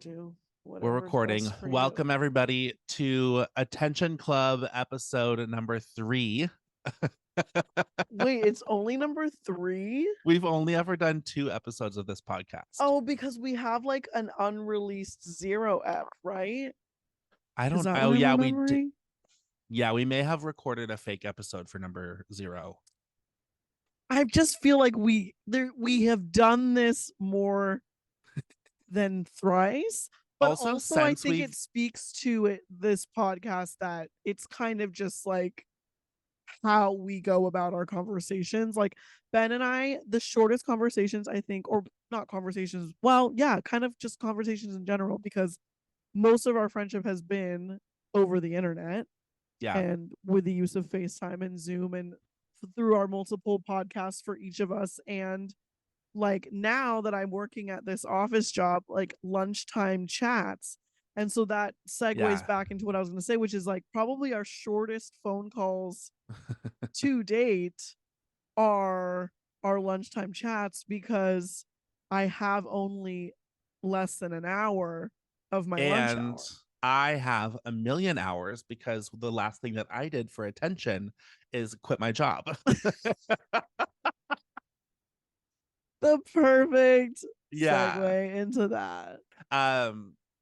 to. We're Whatever's recording. best for you. Welcome everybody to Attention Club episode number 3. Wait, it's only number 3? We've only ever done 2 episodes of this podcast. Oh, because we have like an unreleased 0F, right? I Is don't. that Oh what I'm yeah, remembering? Yeah, we may have recorded a fake episode for number 0. I just feel like we have done this more than thrice. But also I think it speaks to this podcast that it's kind of just like how we go about our conversations. Like Ben and I, the shortest conversations, I think, or not conversations, well, yeah, kind of just conversations in general, because most of our friendship has been over the internet. Yeah. And with the use of FaceTime and Zoom and through our multiple podcasts for each of us. And like now that I'm working at this office job, like lunchtime chats. And so that segues back into what I was going to say, which is like probably our shortest phone calls to date are our lunchtime chats, because I have only less than an hour of my lunch hour. I have a million hours because the last thing that I did for attention is quit my job. The perfect segue into that.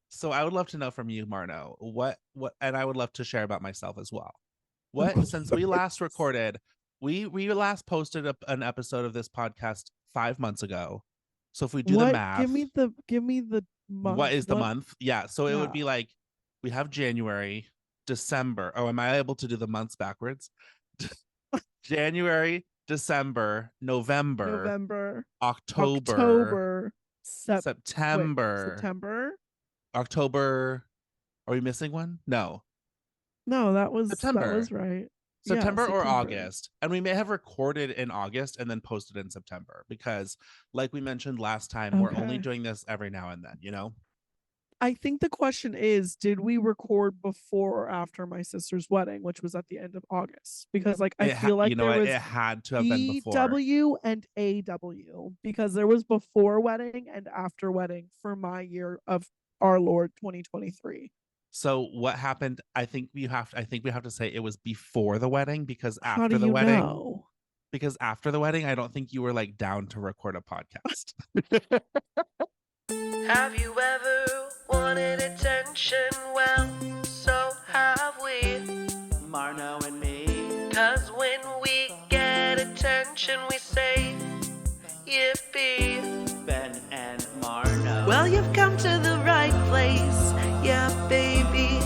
So I would love to know from you, Marno, what, and I would love to share about myself as well. What, since we last recorded, we last posted an episode of this podcast 5 months ago. So if we do the math, give me the month. What is the month? Yeah. So it would be like, we have January, December. Oh, am I able to do the months backwards? January, December, November, October, September, October. Are we missing one? No, that was September. That was right. September or August. And we may have recorded in August and then posted in September, because like we mentioned last time, we're only doing this every now and then, you know? I think the question is, did we record before or after my sister's wedding, which was at the end of August? Because like I feel like there was it had to have been before. BW and AW, because there was before wedding and after wedding for my year of our Lord 2023. So what happened? I think we have to say it was before the wedding, because How after do the you wedding, know? Because after the wedding, I don't think you were like down to record a podcast. Have you ever wanted attention? Well, so have we, Marno and me. 'Cause when we get attention, we say, yippee, Ben and Marno. Well, you've come to the right place, yeah, baby,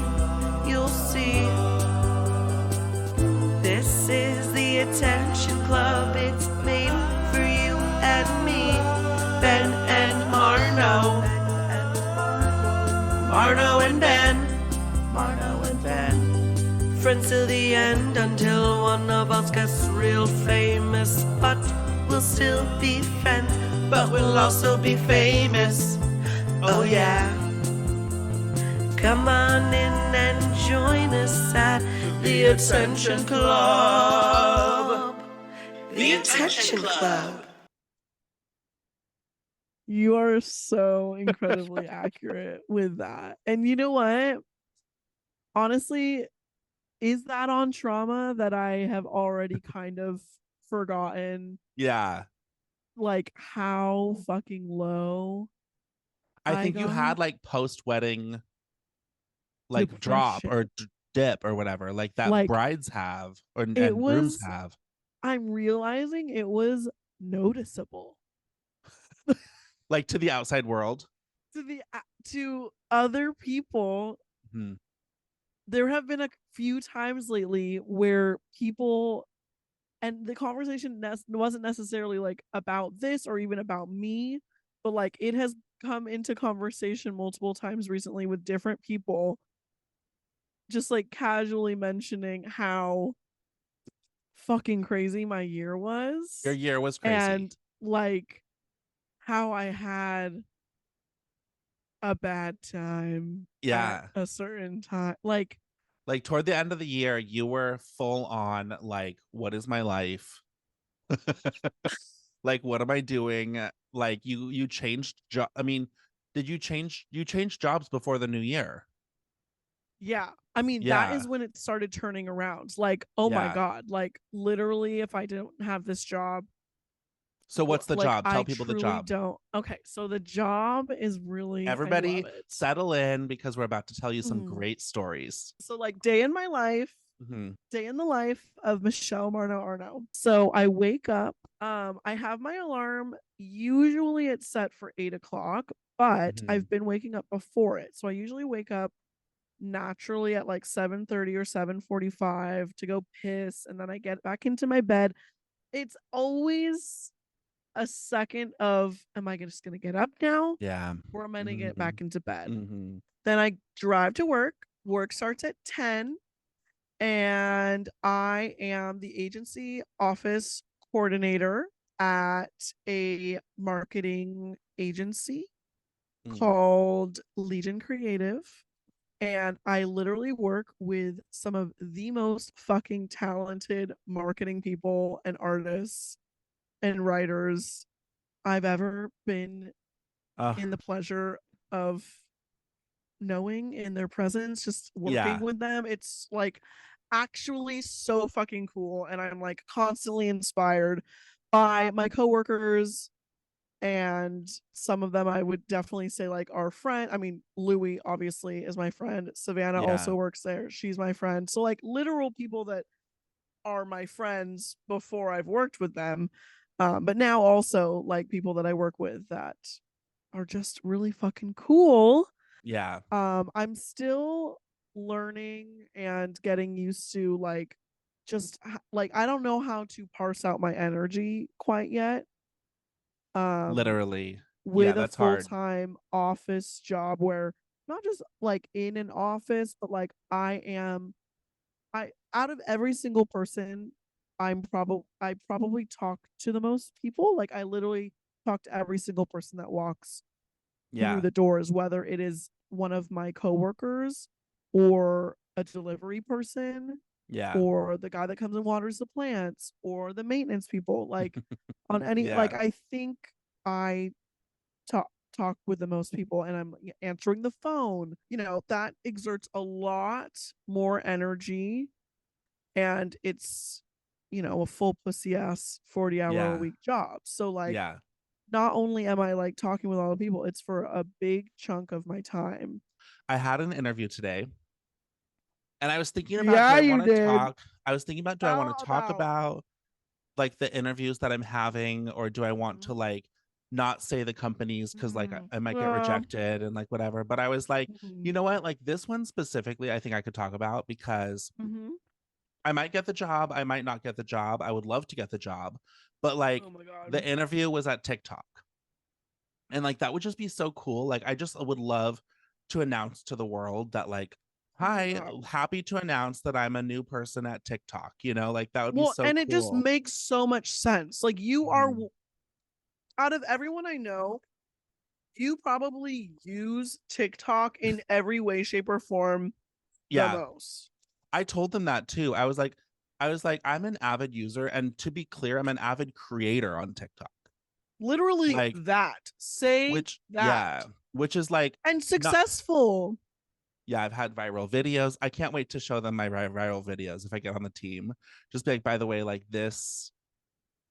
you'll see. This is the Attention Club, it's made for you and me, Ben and Marno. Marno and Ben, Marno and Ben. Friends to the end until one of us gets real famous. But we'll still be friends, but we'll also be famous. Oh yeah. Come on in and join us at the Attention Club. The Attention Club. You are so incredibly accurate with that. And you know what? Honestly, is that on trauma that I have already kind of forgotten? Yeah. Like how fucking low I think you had like post-wedding like depression. Drop or dip or whatever, like that like, brides have and grooms have. I'm realizing it was noticeable. Like to the outside world, to other people. Mm-hmm. There have been a few times lately where people, and the conversation wasn't necessarily like about this or even about me, but like it has come into conversation multiple times recently with different people, just like casually mentioning how fucking crazy my year was. Your year was crazy. And like how I had a bad time at a certain time. Like toward the end of the year, you were full on like, what is my life? Like, what am I doing? Like you changed job. I mean, Did you change jobs before the new year? Yeah. I mean, that Yeah. is when it started turning around. Like, oh my Yeah. God. Like, literally, if I didn't have this job, So what's the like, job? I Tell people the truly job. don't. Okay. So the job is really, I Everybody love it. settle in because we're about to tell you some Mm. great stories. So, like, day in my life, day in the life of Michelle Marno Arno. So I wake up. I have my alarm. Usually it's set for 8 o'clock, but I've been waking up before it. So I usually wake up naturally at like 7:30 or 7:45 to go piss, and then I get back into my bed. It's always a second of, am I just gonna get up now? Yeah. Or am I gonna get back into bed? Mm-hmm. Then I drive to work. Work starts at 10, and I am the agency office coordinator at a marketing agency called Legion Creative. And I literally work with some of the most fucking talented marketing people and artists and writers I've ever been in the pleasure of knowing in their presence, just working with them. It's like actually so fucking cool. And I'm like constantly inspired by my coworkers, and some of them I would definitely say like our friend. I mean, Louie obviously is my friend. Savannah also works there. She's my friend. So like literal people that are my friends before I've worked with them. But now also like people that I work with that are just really fucking cool. Yeah. I'm still learning and getting used to like just like I don't know how to parse out my energy quite yet. Literally. With a that's hard. full-time office job where not just like in an office, but like I out of every single person, I probably talk to the most people. Like I literally talk to every single person that walks through the doors, whether it is one of my coworkers or a delivery person or the guy that comes and waters the plants or the maintenance people. Like on any like I think I talk with the most people, and I'm answering the phone. That exerts a lot more energy, and it's a full pussy ass 40-hour a week job. So like not only am I like talking with all the people, it's for a big chunk of my time. I had an interview today, and I was thinking about, Yeah, do I you want to did. talk? I was thinking about, do I want to talk about like the interviews that I'm having, or do I want to like not say the companies because like I might get rejected and like whatever. But I was like, you know what? Like this one specifically, I think I could talk about because I might get the job. I might not get the job. I would love to get the job. But like Oh my God. the interview was at TikTok. And like that would just be so cool. Like I just would love to announce to the world that like, hi, happy to announce that I'm a new person at TikTok. Like that would be so and cool. it just makes so much sense. Like you are out of everyone I know, you probably use TikTok in every way, shape, or form the most. I told them that too. I was like, I'm an avid user, and to be clear, I'm an avid creator on TikTok. Literally like that. Which is like and successful. I've had viral videos. I can't wait to show them my viral videos if I get on the team. Just be like, by the way, like this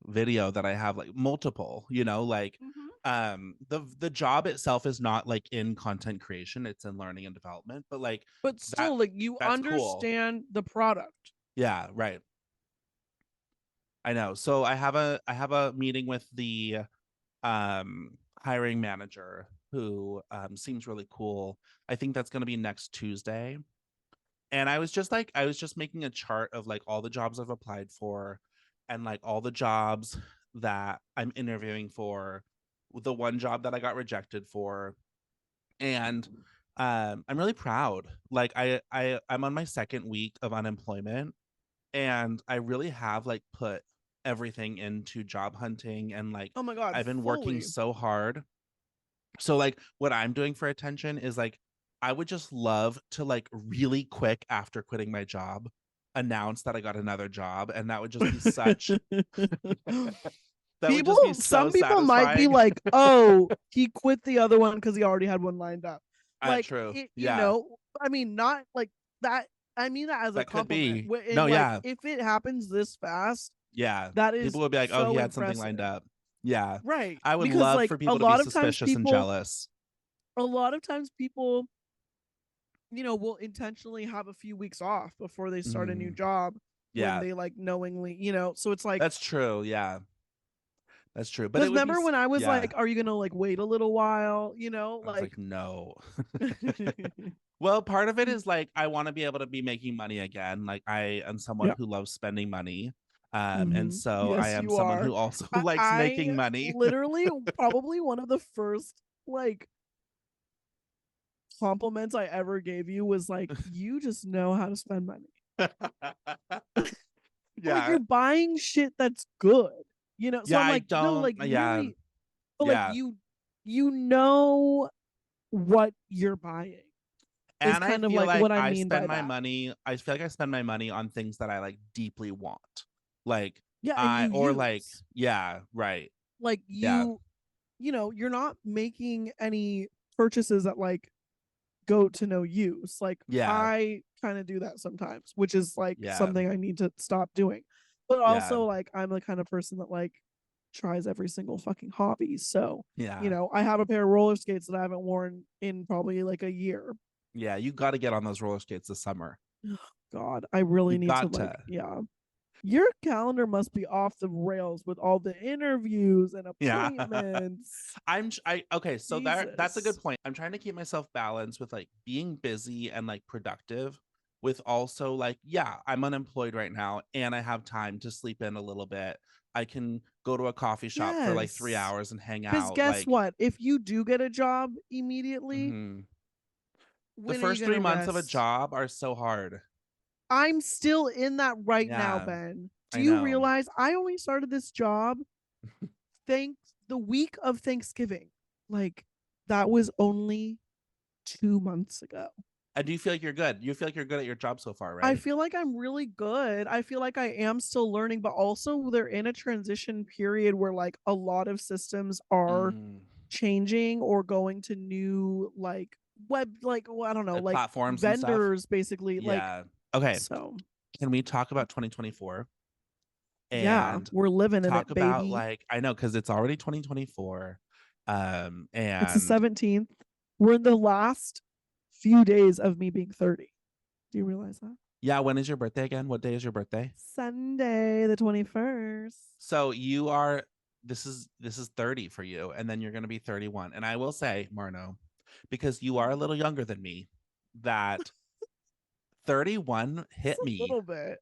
video that I have, like multiple, like the job itself is not like in content creation, it's in learning and development, but still like you understand cool. The product. Yeah, right. I know. So I have a meeting with the hiring manager who seems really cool. I think that's going to be next Tuesday. And I was just making a chart of like all the jobs I've applied for and like all the jobs that I'm interviewing for, the one job that I got rejected for. And I'm really proud. Like I'm on my second week of unemployment, and I really have like put everything into job hunting, and like, oh my God, I've been working so hard. So like what I'm doing for attention is like, I would just love to like really quick after quitting my job announce that I got another job, and that would just be such That would just be so some people might be satisfying. like, oh, he quit the other one because he already had one lined up. Like, True. you know, I mean, not like that. I mean that as a That could compliment. be. And No, like, yeah. if it happens this fast, Yeah. that is People would be like, oh, so he had something lined impressive. up. Yeah. Right. I would Because love like for a people to be lot of times suspicious and jealous. a lot of times people, you know, will intentionally have a few weeks off before they start a new job when they like knowingly, you know. So it's like, that's true. Yeah. That's true. But because it would remember be, when I was yeah. like, are you gonna like wait a little while? You know, I was like, no. yeah. Well, part of it is like I want to be able to be making money again. Like I am someone who loves spending money. And so Yes, I am you someone are. who also likes making money. Literally, probably one of the first like compliments I ever gave you was like, you just know how to spend money. Yeah. Like you're buying shit that's good, you know. So Yeah, I'm I like, no, don't. like Yeah. really, but Yeah. like you know what you're buying. Is And I kind of feel like like what I I mean by spend my that. money. I feel like I spend my money on things that I like deeply want. Like Yeah, and you use. like, yeah, right. Like you know, you're not making any purchases that like go to no use. Like Yeah. I kind of do that sometimes, which is like Yeah. something I need to stop doing. But Yeah. also like I'm the kind of person that like tries every single fucking hobby. So, Yeah. you know, I have a pair of roller skates that I haven't worn in probably like a year. Yeah, you got to get on those roller skates this summer. God, I really You need to got like, to. yeah. Your calendar must be off the rails with all the interviews and Yeah. appointments. Okay, so that's a good Jesus. point. I'm trying to keep myself balanced with like being busy and like productive with also like, yeah, I'm unemployed right now and I have time to sleep in a little bit. I can go to a coffee shop for like 3 Yes. hours and hang Because out. guess Like, what? If you do get a job immediately, the when are you first gonna 3 months of a rest? job are so hard. I'm still in that right now, Yeah, Ben. Do I you know. realize I only started this job the week of Thanksgiving? Like that was only 2 months ago. And do you feel like you're good? You feel like you're good at your job so far, right? I feel like I'm really good. I feel like I am still learning, but also they're in a transition period where like a lot of systems are changing or going to new like web, like, well, I don't know, like platforms and stuff. vendors basically. Yeah. Like, okay. So can we talk about 2024? yeah, And we're living in talk it, baby. about like, I know, because it's already 2024. And It's the 17th. We're in the last few days of me being 30. Do you realize that? Yeah. When is your birthday again? What day is your birthday? Sunday, the 21st. So you are, this is 30 for you, and then you're going to be 31. And I will say, Marno, because you are a little younger than me, that 31 hit me. A little bit.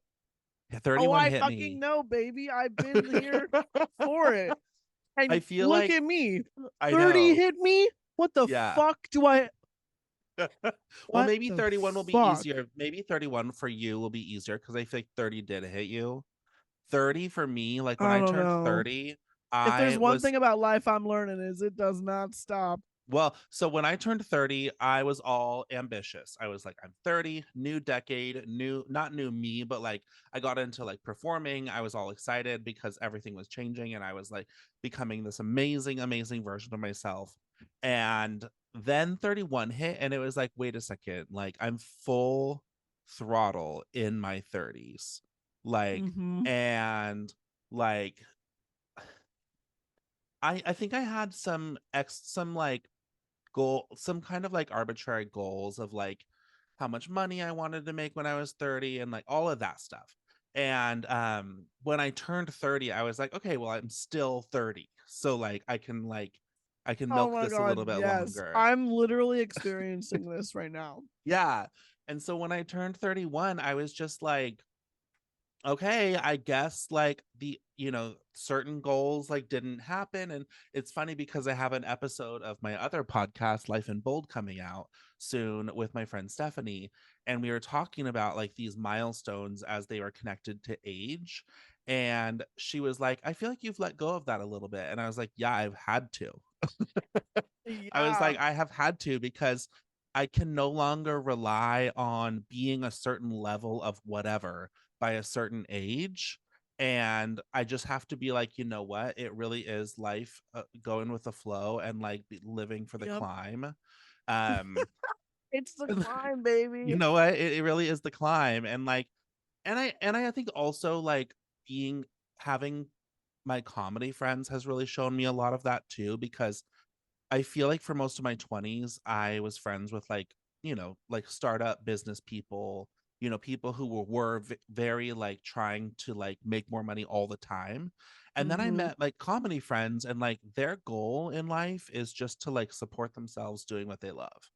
31 I hit fucking me. know, baby. I've been here for it. And I feel look like at me. 30 know. hit me. What the fuck do I? Well, maybe 31 will be fuck? easier. Maybe 31 for you will be easier because I feel like 30 did hit you. 30 for me, like when I don't turned know. 30, If there's one thing about life I'm learning is it does not stop. Well, so when I turned 30, I was all ambitious. I was like, I'm 30, new decade, not new me, but like I got into like performing. I was all excited because everything was changing and I was like becoming this amazing, amazing version of myself. And then 31 hit and it was like, wait a second, like I'm full throttle in my 30s. Like, and like, I think I had some like goal, some kind of like arbitrary goals of like how much money I wanted to make when I was 30 and like all of that stuff. And when I turned 30, I was like, okay, well, I'm still 30. So like I can milk this a little bit longer. I'm literally experiencing this right now. Yeah. And so when I turned 31, I was just like, okay, I guess like the, certain goals like didn't happen. And it's funny because I have an episode of my other podcast, Life in Bold, coming out soon with my friend Stephanie. And we were talking about like these milestones as they were connected to age. And she was like, I feel like you've let go of that a little bit. And I was like, yeah, I've had to. I was like, I have had to because I can no longer rely on being a certain level of whatever by a certain age. And I just have to be like, you know what? It really is life, going with the flow and like living for the Yep. climb. Um, It's the climb, baby. you know what? It really is the climb. And like, and I think also like having my comedy friends has really shown me a lot of that too, because I feel like for most of my 20s, I was friends with like, like startup business people, people who were very like trying to like make more money all the time. And then I Mm-hmm. met like comedy friends, and like their goal in life is just to like support themselves doing what they love.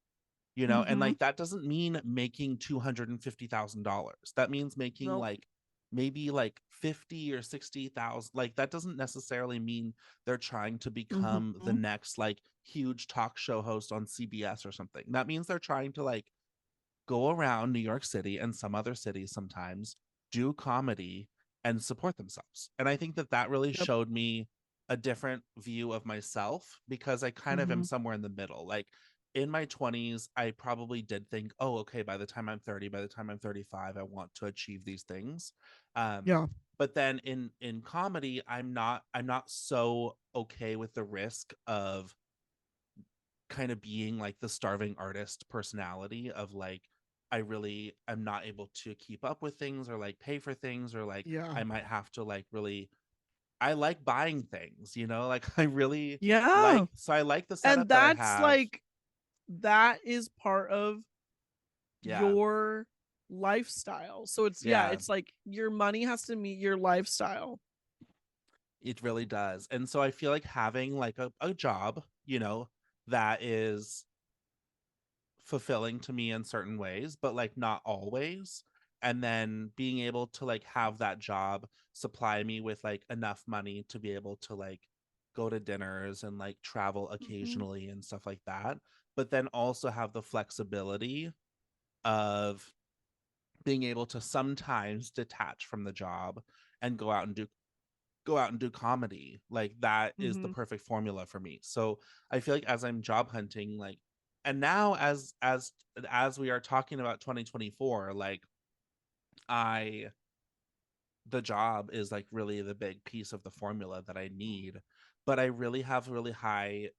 And Mm-hmm. like that doesn't mean making $250,000. That means making Nope. like maybe like 50 or 60,000. Like that doesn't necessarily mean they're trying to become the Mm-hmm. next like huge talk show host on CBS or something. That means they're trying to like go around New York City and some other cities sometimes, do comedy and support themselves. And I think that that really Yep. showed me a different view of myself, because I kind of am Mm-hmm. somewhere in the middle. Like in my 20s, I probably did think, oh, okay, by the time I'm 30, by the time I'm 35, I want to achieve these things. Yeah. But then in comedy, I'm not so okay with the risk of kind of being like the starving artist personality of like, I really am not able to keep up with things or like pay for things, or like Yeah. I might have to like really, I like buying things, like I really Yeah. like, so I like the And setup that I that's have. like, that is part of Yeah. your lifestyle. So it's, yeah, Yeah, it's like your money has to meet your lifestyle. it really does. And so I feel like having like a job, that is fulfilling to me in certain ways, but like not always. And then being able to like have that job supply me with like enough money to be able to like go to dinners and like travel Mm-hmm. occasionally and stuff like that. But then also have the flexibility of being able to sometimes detach from the job and go out and do comedy. Like that is the Mm-hmm. perfect formula for me. So I feel like as I'm job hunting, like, and now as we are talking about 2024, like I the job is like really the big piece of the formula that I need. But I really have really high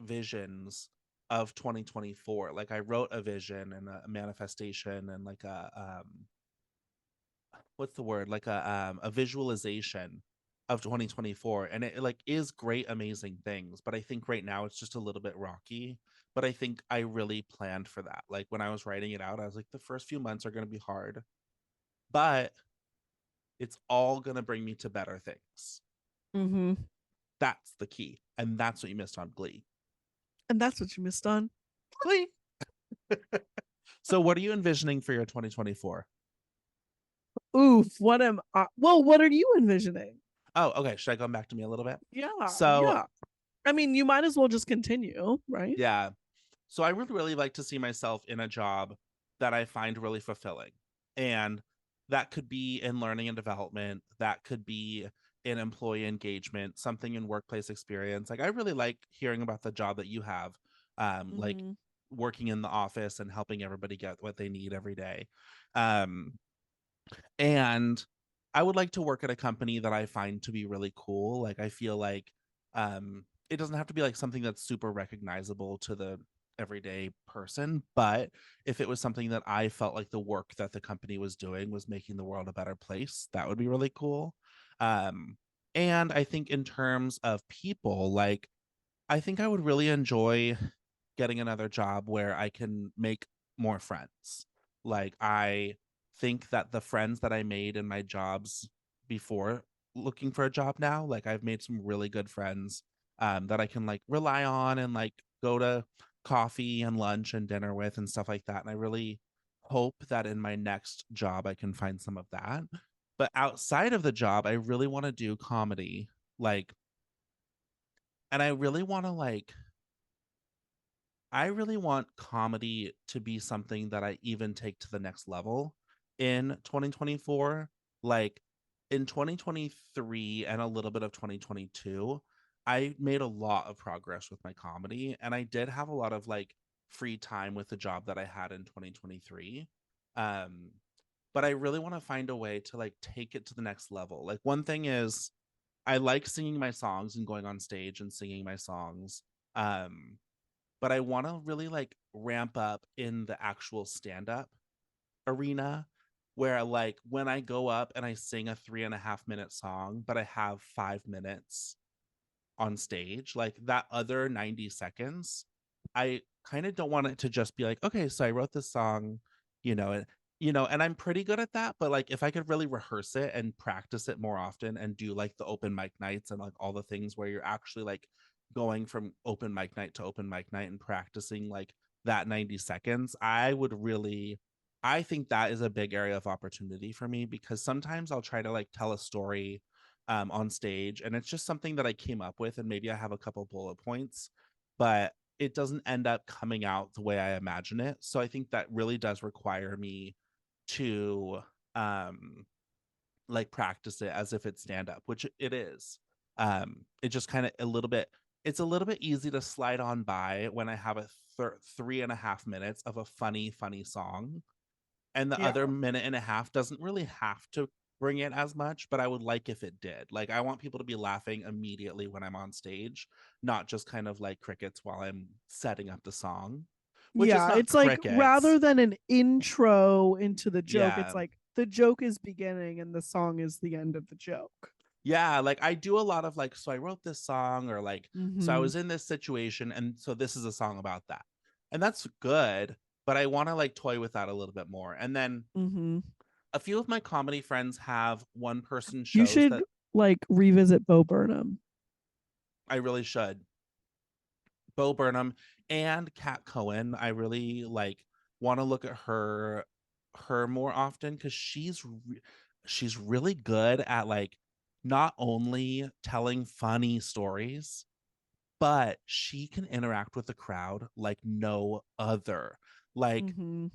visions of 2024. Like I wrote a vision and a manifestation and like what's the word, like a visualization of 2024, and it like is great, amazing things, but I think right now it's just a little bit rocky. But I think I really planned for that. Like when I was writing it out, I was like, the first few months are going to be hard, but it's all going to bring me to better things. Mm-hmm. That's the key, and that's what you missed on Glee. And that's what you missed on Glee. So what are you envisioning for your 2024? Oof. What am I? Well, what are you envisioning? Oh, okay, should I go back to me a little bit? Yeah. So Yeah. I mean, you might as well just continue, right? yeah, so I would really like to see myself in a job that I find really fulfilling. And that could be in learning and development, that could be in employee engagement, something in workplace experience. Like I really like hearing about the job that you have, like Mm-hmm. working in the office and helping everybody get what they need every day. Um, and I would like to work at a company that I find to be really cool. Like I feel like it doesn't have to be like something that's super recognizable to the everyday person, but if it was something that I felt like the work that the company was doing was making the world a better place, that would be really cool. Um and I think in terms of people, like I think I would really enjoy getting another job where I can make more friends. Like I think that the friends that I made in my jobs before looking for a job now, like I've made some really good friends that I can like rely on and like go to coffee and lunch and dinner with and stuff like that. And I really hope that in my next job I can find some of that. But outside of the job, I really want to do comedy. Like, and I really want comedy to be something that I even take to the next level in 2024. Like in 2023 and a little bit of 2022, I made a lot of progress with my comedy, and I did have a lot of like free time with the job that I had in 2023. Um but I really want to find a way to like take it to the next level. Like one thing is I like singing my songs and going on stage and singing my songs. Um, but I want to really like ramp up in the actual stand-up arena where like when I go up and I sing a 3.5 minute song, but I have 5 minutes on stage, like that other 90 seconds, I kind of don't want it to just be like, okay, so I wrote this song, you know, and and I'm pretty good at that, but like if I could really rehearse it and practice it more often and do like the open mic nights and like all the things where you're actually like going from open mic night to open mic night and practicing like that 90 seconds, I think that is a big area of opportunity for me because sometimes I'll try to like tell a story on stage and it's just something that I came up with and maybe I have a couple bullet points, but it doesn't end up coming out the way I imagine it. So I think that really does require me to like practice it as if it's stand up, which it is. It just kind of it's a little bit easy to slide on by when I have a 3.5 minutes of a funny song and the Yeah. other minute and a half doesn't really have to bring it as much, but I would like if it did. Like I want people to be laughing immediately when I'm on stage, not just kind of like crickets while I'm setting up the song, which is Yeah, not it's like rather crickets. than an intro into the joke, Yeah. it's like the joke is beginning and the song is the end of the joke. Yeah, like I do a lot of like, so I wrote this song or like, so I Mhm. was in this situation and so this is a song about that. And that's good, but I want to like toy with that a little bit more. And then Mhm. a few of my comedy friends have one person You shows should that like revisit Bo Burnham. I really should. Bo Burnham and Kat Cohen. I really like want to look at her more often because she's really good at like not only telling funny stories, but she can interact with the crowd like no other. Like Mhm.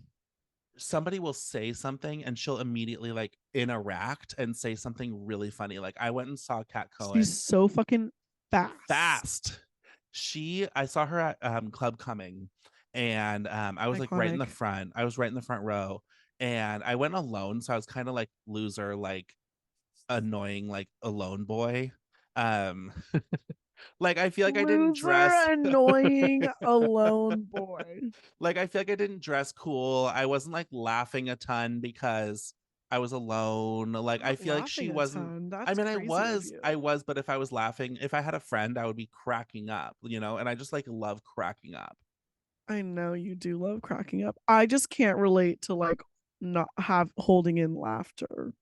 somebody will say something and she'll immediately like interact and say something really funny. Like I went and saw Kat She's Cohen so fucking fast. fast. I saw her at Club Coming and I was like right in the Iconic. front. I was right in the front row and I went alone, so I was kind of like loser, like annoying, like alone boy. Um like I feel like I didn't Loser, dress annoying, alone boy. like I feel like I didn't dress cool. I wasn't like laughing a ton because I was alone. Like I Not feel like laughing she a wasn't. ton. I That's mean, crazy of I you. was, but if I was laughing, if I had a friend, I would be cracking up, and I just like love cracking up. I know you do love cracking up. I just can't relate to like not have holding in laughter.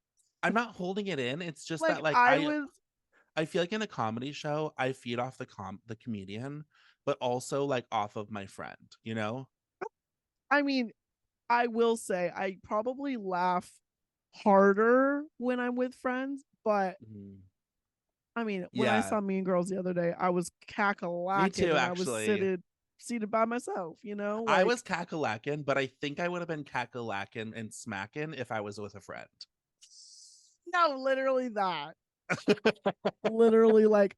I'm not holding it in. It's just Like that like I I was I feel like in a comedy show, I feed off the comedian, but also like off of my friend. I mean, I will say I probably laugh harder when I'm with friends, but Mhm. I mean, when I Yeah, saw Mean Girls the other day, I was me cackalaacking too, and I was actually. seated by myself, I like was cackalaacking, but I think I would have been cackalaacking and smacking if I was with a friend. no, literally that. Literally like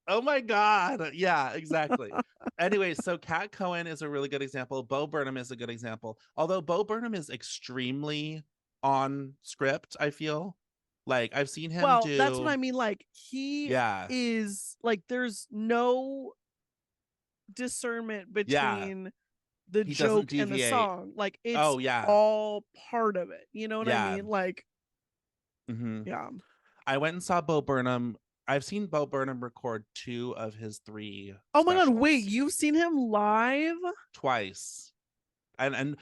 Oh my God. Yeah, exactly. Anyway, so Kat Cohen is a really good example. Bo Burnham is a good example. Although Bo Burnham is extremely on script, I feel. Like I've seen him well, that's what I do, mean. Like he yeah, is like there's no discernment yeah. between the He doesn't joke and the deviate. song. Like it's Oh yeah. all part of it. You know what I Yeah. mean? Like, hmm yeah. I went and saw Bo Burnham. I've seen Bo Burnham record 2 of his 3 Oh my god, wait, specials you've seen him live? twice. And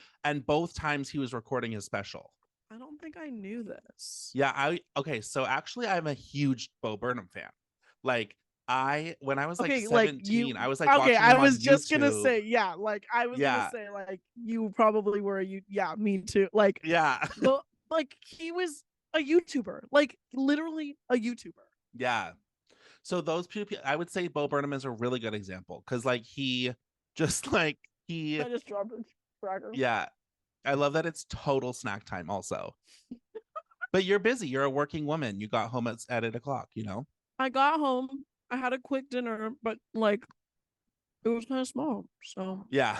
both times he was recording his special. I don't think I knew this. Yeah, okay, so actually I'm a huge Bo Burnham fan. Like when I was like Okay, like you 17, I was like okay, watching I him on was just gonna YouTube. say, yeah, like I was gonna Yeah. say, like, you probably were yeah, me too. Like Yeah. the like he was a YouTuber, like literally a YouTuber. Yeah. So those people, I would say Bo Burnham is a really good example because like he just like he I just dropped a cracker. yeah. I love that it's total snack time also. But you're busy. You're a working woman. You got home at 8 o'clock. I got home, I had a quick dinner, but like it was kind of small. So Yeah.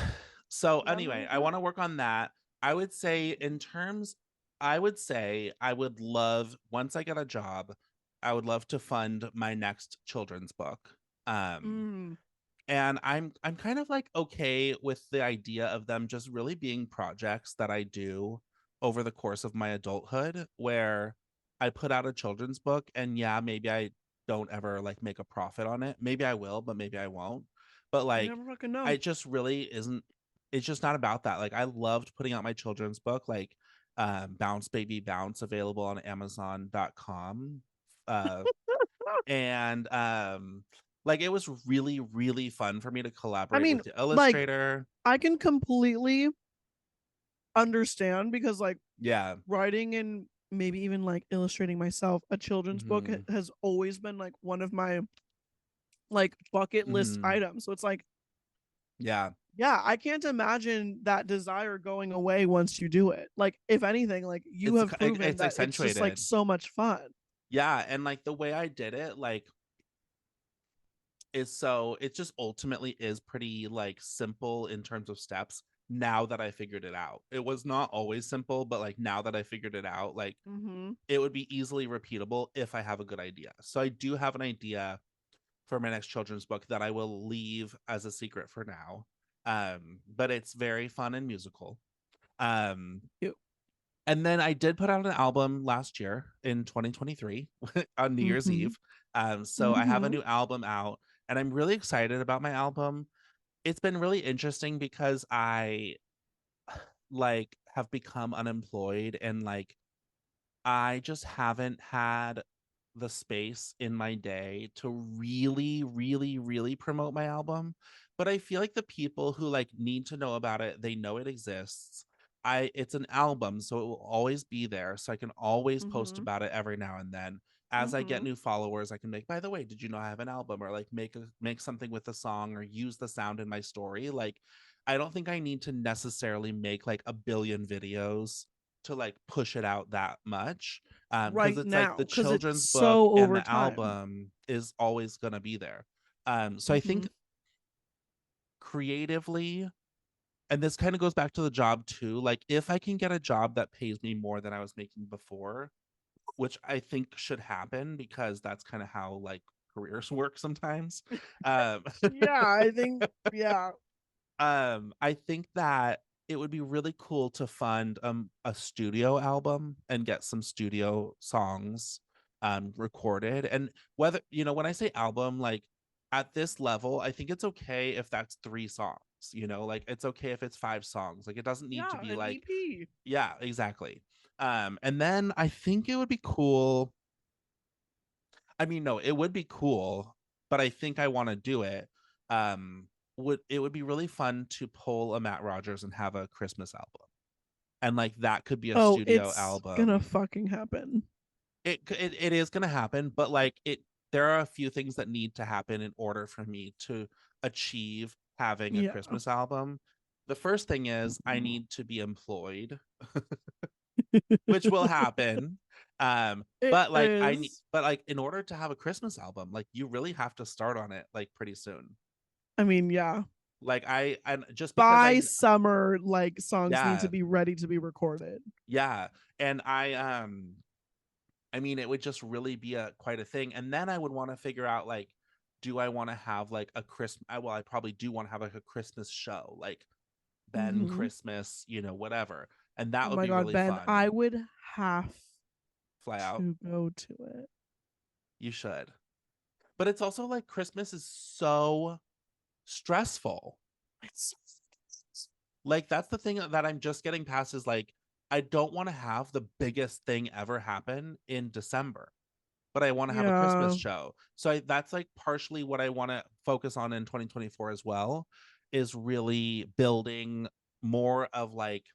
So now I'm anyway, gonna I eat want it. to work on that. I would say in terms I would say I would love, once I get a job, I would love to fund my next children's book. Um, Mm. and I'm kind of like okay with the idea of them just really being projects that I do over the course of my adulthood, where I put out a children's book and yeah, maybe I don't ever like make a profit on it. Maybe I will, but maybe I won't. But You like never fucking know. I just really isn't, it's just not about that. Like I loved putting out my children's book, like Bounce Baby Bounce, available on Amazon.com. Uh and like it was really really fun for me to I collaborate mean, with the like, illustrator. I can completely understand because, like, Yeah. writing and maybe even like illustrating myself a children's book Hmm. has always been like one of my like bucket list Hmm. items. So it's like, Yeah, yeah, I can't imagine that desire going away once you do it. Like, if anything, like you it's have proven it's that it's just like accentuated. so much fun. Yeah, and like the way I did it, like is so it just ultimately is pretty like simple in terms of steps now that I figured it out. It was not always simple, but like now that I figured it out, like Mm-hmm. it would be easily repeatable if I have a good idea. So I do have an idea for my next children's book that I will leave as a secret for now. But it's very fun and musical. Um, Cute. and then I did put out an album last year in 2023 on New Year's Mm-hmm. Eve. So I have a Mm-hmm. new album out and I'm really excited about my album. It's been really interesting because I like have become unemployed and like I just haven't had the space in my day to really, really, really promote my album. But I feel like the people who like need to know about it, they know it exists. It's an album, so it will always be there. So I can always post Mm-hmm. about it every now and then. As I get Mm-hmm. new followers, I can make, by the way, did you know I have an album? Or like make something with the song or use the sound in my story. Like I don't think I need to necessarily make like a billion videos to like push it out that much, because Right it's like now, the because it's children's book so and over the time. album is always going to be there. So I Mm-hmm. think creatively, and this kind of goes back to the job too, like if I can get a job that pays me more than I was making before, which I think should happen because that's kind of how like careers work sometimes. um Yeah, I think, yeah. I think that it would be really cool to fund a studio album and get some studio songs recorded. And whether, you know, when I say album, like at this level, I think it's okay if that's 3 songs, you know, like it's okay if it's 5 songs. Like it doesn't need to Yeah, be an like, EP. yeah, exactly. And then I think it would be cool. I mean, no, it would be cool, but I think I want to do it. Would it would be really fun to pull a Matt Rogers and have a Christmas album, and like that could be a Oh, studio it's gonna album. fucking happen. It is gonna happen, but like it, there are a few things that need to happen in order for me to achieve having a Yeah. Christmas album. The first thing is I need to be employed, which will happen. It But like I need, is. but like in order to have a Christmas album, like you really have to start on it like pretty soon. I mean, yeah. Like I, and just because By summer, like songs need to yeah, be ready to be recorded. yeah, and I mean it would just really be a quite a thing, and then I would want to figure out like, do I want to have like a Christmas? Well, I probably do want to have like a Christmas show, like Ben Hmm. Christmas, you know, whatever, and Oh that would my be god, really Ben, fun. I would have Fly out, to go to it. you should. But it's also like Christmas is so stressful. It's Like that's the thing that I'm just getting past is like I don't want to have the biggest thing ever happen in December, but I want to have a Christmas yeah. show. So that's like partially what I want to focus on in 2024 as well, is really building more of like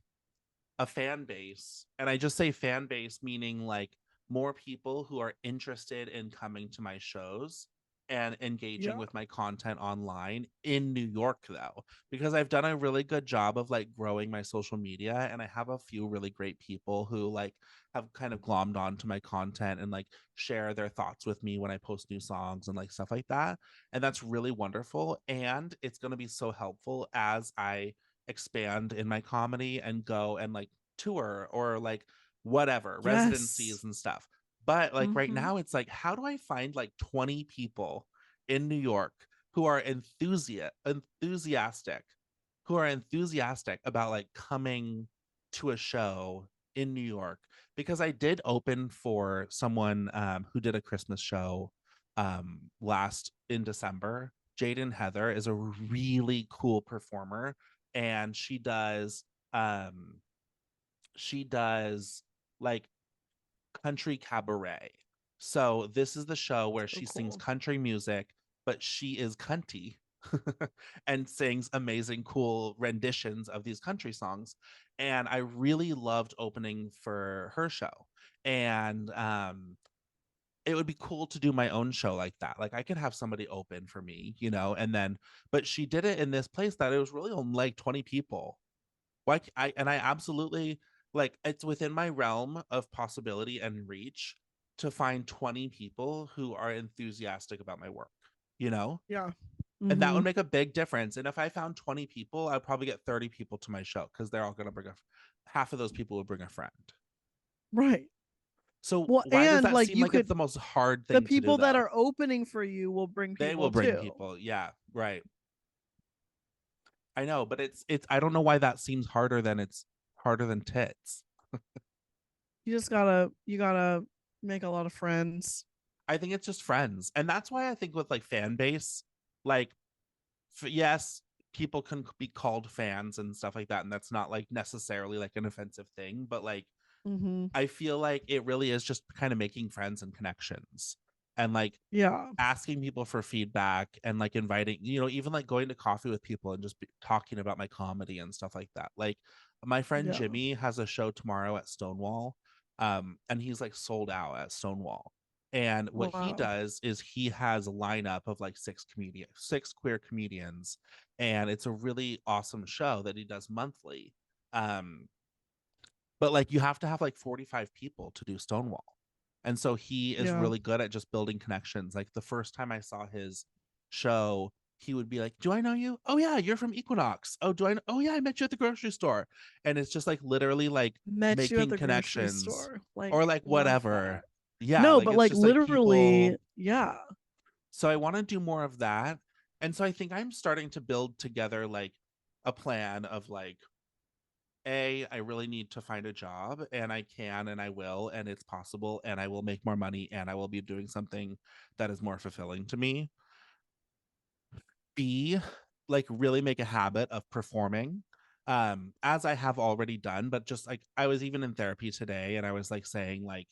a fan base. And I just say fan base meaning like more people who are interested in coming to my shows and engaging Yeah. with my content online in New York though, because I've done a really good job of like growing my social media and I have a few really great people who like have kind of glommed onto my content and like share their thoughts with me when I post new songs and like stuff like that. And that's really wonderful and it's going to be so helpful as I expand in my comedy and go and like tour or like whatever, residencies Yes. and stuff. But like right Mhm. now, it's like, how do I find like 20 people in New York who are enthusiastic about like coming to a show in New York? Because I did open for someone who did a Christmas show last in December. Jaden Heather is a really cool performer, and she does like country cabaret. So this is the show where So she sings cool. country music, but she is cunty and sings amazing, cool renditions of these country songs. And I really loved opening for her show. And it would be cool to do my own show like that. Like I could have somebody open for me, and then, but she did it in this place that it was really only like 20 people. Like I absolutely, like, it's within my realm of possibility and reach to find 20 people who are enthusiastic about my work, you know? Yeah. And that would Mhm. make a big difference. And if I found 20 people, I'd probably get 30 people to my show because they're all going to half of those people would bring a friend. Right. So Well, why does and that like seem you like it's could the most hard the thing to do people that though? are opening for you will bring They will people bring too. people. Yeah, right. I know, but it's I don't know why that seems harder than tits. You gotta make a lot of friends. I think it's just friends. And that's why I think with like fan base, like, yes, people can be called fans and stuff like that. And that's not like necessarily like an offensive thing. But like, Mhm. I feel like it really is just kind of making friends and connections and like Yeah. asking people for feedback and like inviting, even like going to coffee with people and just talking about my comedy and stuff like that. Like, my friend Yeah. Jimmy has a show tomorrow at Stonewall, and he's like sold out at Stonewall. And what he Wow. does is he has a lineup of like six queer comedians, and it's a really awesome show that he does monthly. Um, but like you have to have like 45 people to do Stonewall. And so he is Yeah. really good at just building connections. Like the first time I saw his show, he would be like, "Do I know you? Oh yeah, you're from Equinox. Oh, do I know? Oh yeah, I met you at the grocery store." And it's just like literally like Met you at making the grocery connections store. Like, or like love whatever. that. Yeah, No, like but it's like just like literally, people. yeah. So I want to do more of that. And so I think I'm starting to build together like a plan of like, I really need to find a job, and I can and I will, and it's possible, and I will make more money, and I will be doing something that is more fulfilling to me. B, like really make a habit of performing, as I have already done, but just like I was even in therapy today and I was like saying like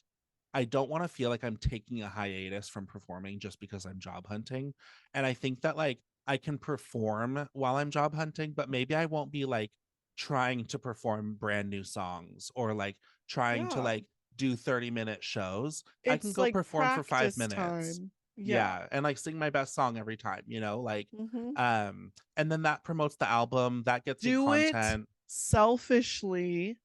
I don't want to feel like I'm taking a hiatus from performing just because I'm job hunting. And I think that like I can perform while I'm job hunting, but maybe I won't be like trying to perform brand new songs or like trying to Yeah. like do 30-minute shows. I can It's go like perform for five practice minutes. time. Yeah. Yeah. And like sing my best song every time, like, Mhm. and then that promotes the album, that gets me Do it content. selfishly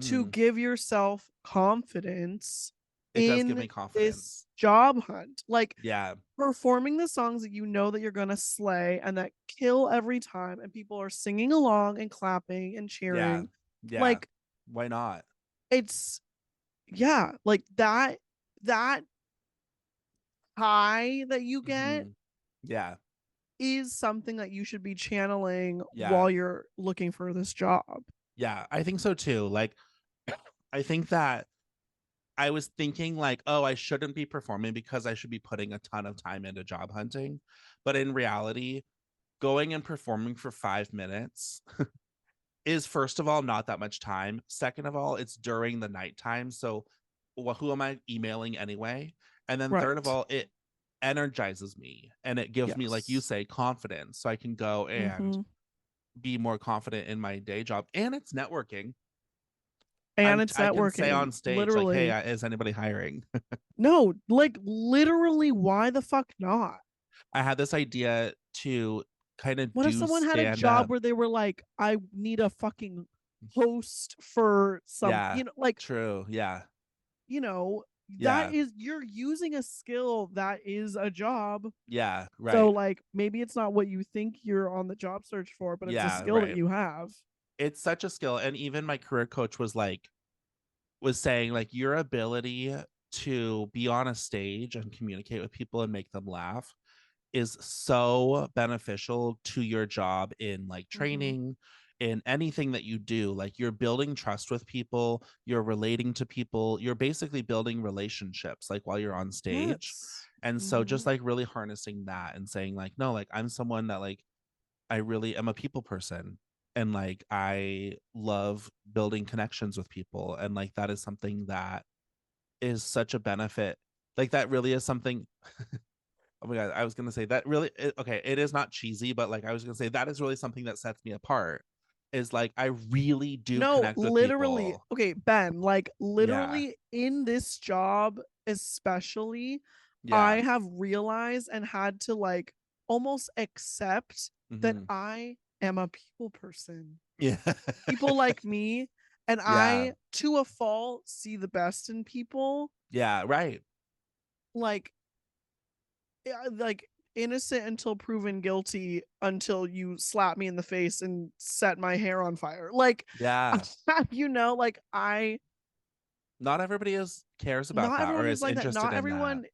to Mm, give yourself confidence it does give me in this confidence. job hunt. Like Yeah. performing the songs that you know that you're going to slay and that kill every time and people are singing along and clapping and Yeah. cheering. Yeah. Like Why not? it's yeah, like that high that you get Hmm. Yeah. is something that you should be channeling Yeah. while you're looking for this job. Yeah. I think so too. Like, I think that I was thinking, like, oh, I shouldn't be performing because I should be putting a ton of time into job hunting. But in reality, going and performing for 5 minutes is, first of all, not that much time. Second of all, it's during the nighttime. So, well, who am I emailing anyway? And then third of Right. all, it energizes me and it gives me, like you Yes. say, confidence. So I can go and Hmm. be more confident in my day job. And it's networking. And it's I can say networking. on stage, like, hey, Literally. is anybody hiring? No, like literally, why the fuck not? I had this idea to kind of What if do someone had a stand job up. where they were like, I need a fucking host for some, Yeah, like, true. Yeah, you know, that yeah, is, you're using a skill that is a job. yeah, So, right. like, maybe it's not what you think you're on the job search for, but it's a Yeah, skill that right. you have. It's such a skill. And even my career coach was like, was saying like your ability to be on a stage and communicate with people and make them laugh is so beneficial to your job in like training, in anything that you do. Like you're building trust with people, you're relating to people, you're basically building relationships like while you're on stage. Yes. And so just like really harnessing that and saying like, no, like I'm someone that like I really am a people person, and like I love building connections with people, and like that is something that is such a benefit. Like that really is something. Oh my god, I was gonna say that really okay, it is not cheesy, but like I was gonna say that is really something that sets me apart, is like I really do No, connect with literally. people. Okay, Ben, like Yeah, literally in this job, especially, I yeah. have realized and had to like almost accept that Hmm. I am a people person. Yeah. People like me, and Yeah, I, to a fault, see the best in people. yeah, right. Like, like innocent until proven guilty until you slap me in the face and set my hair on fire. Like, Yeah, you know, like I not everybody is cares about not that or everyone is is like that. interested Not in that. everyone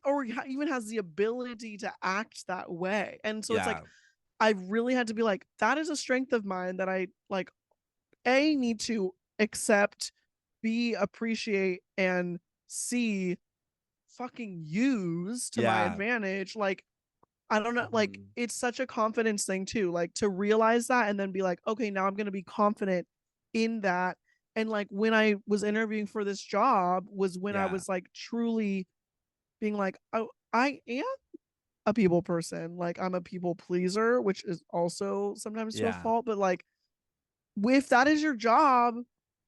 or even has the ability to act that way. And so it's like Yeah, I really had to be like, that is a strength of mine that I like A need to accept, B appreciate, and C fucking use to my yeah. advantage. Like, I don't know, like Mhm. it's such a confidence thing too. Like to realize that and then be like, okay, now I'm gonna be confident in that. And like when I was interviewing for this job was when I Yeah, was like truly being like, oh, I am a people person. Like I'm a people pleaser, which is also sometimes to a yeah, fault, but like if that is your job,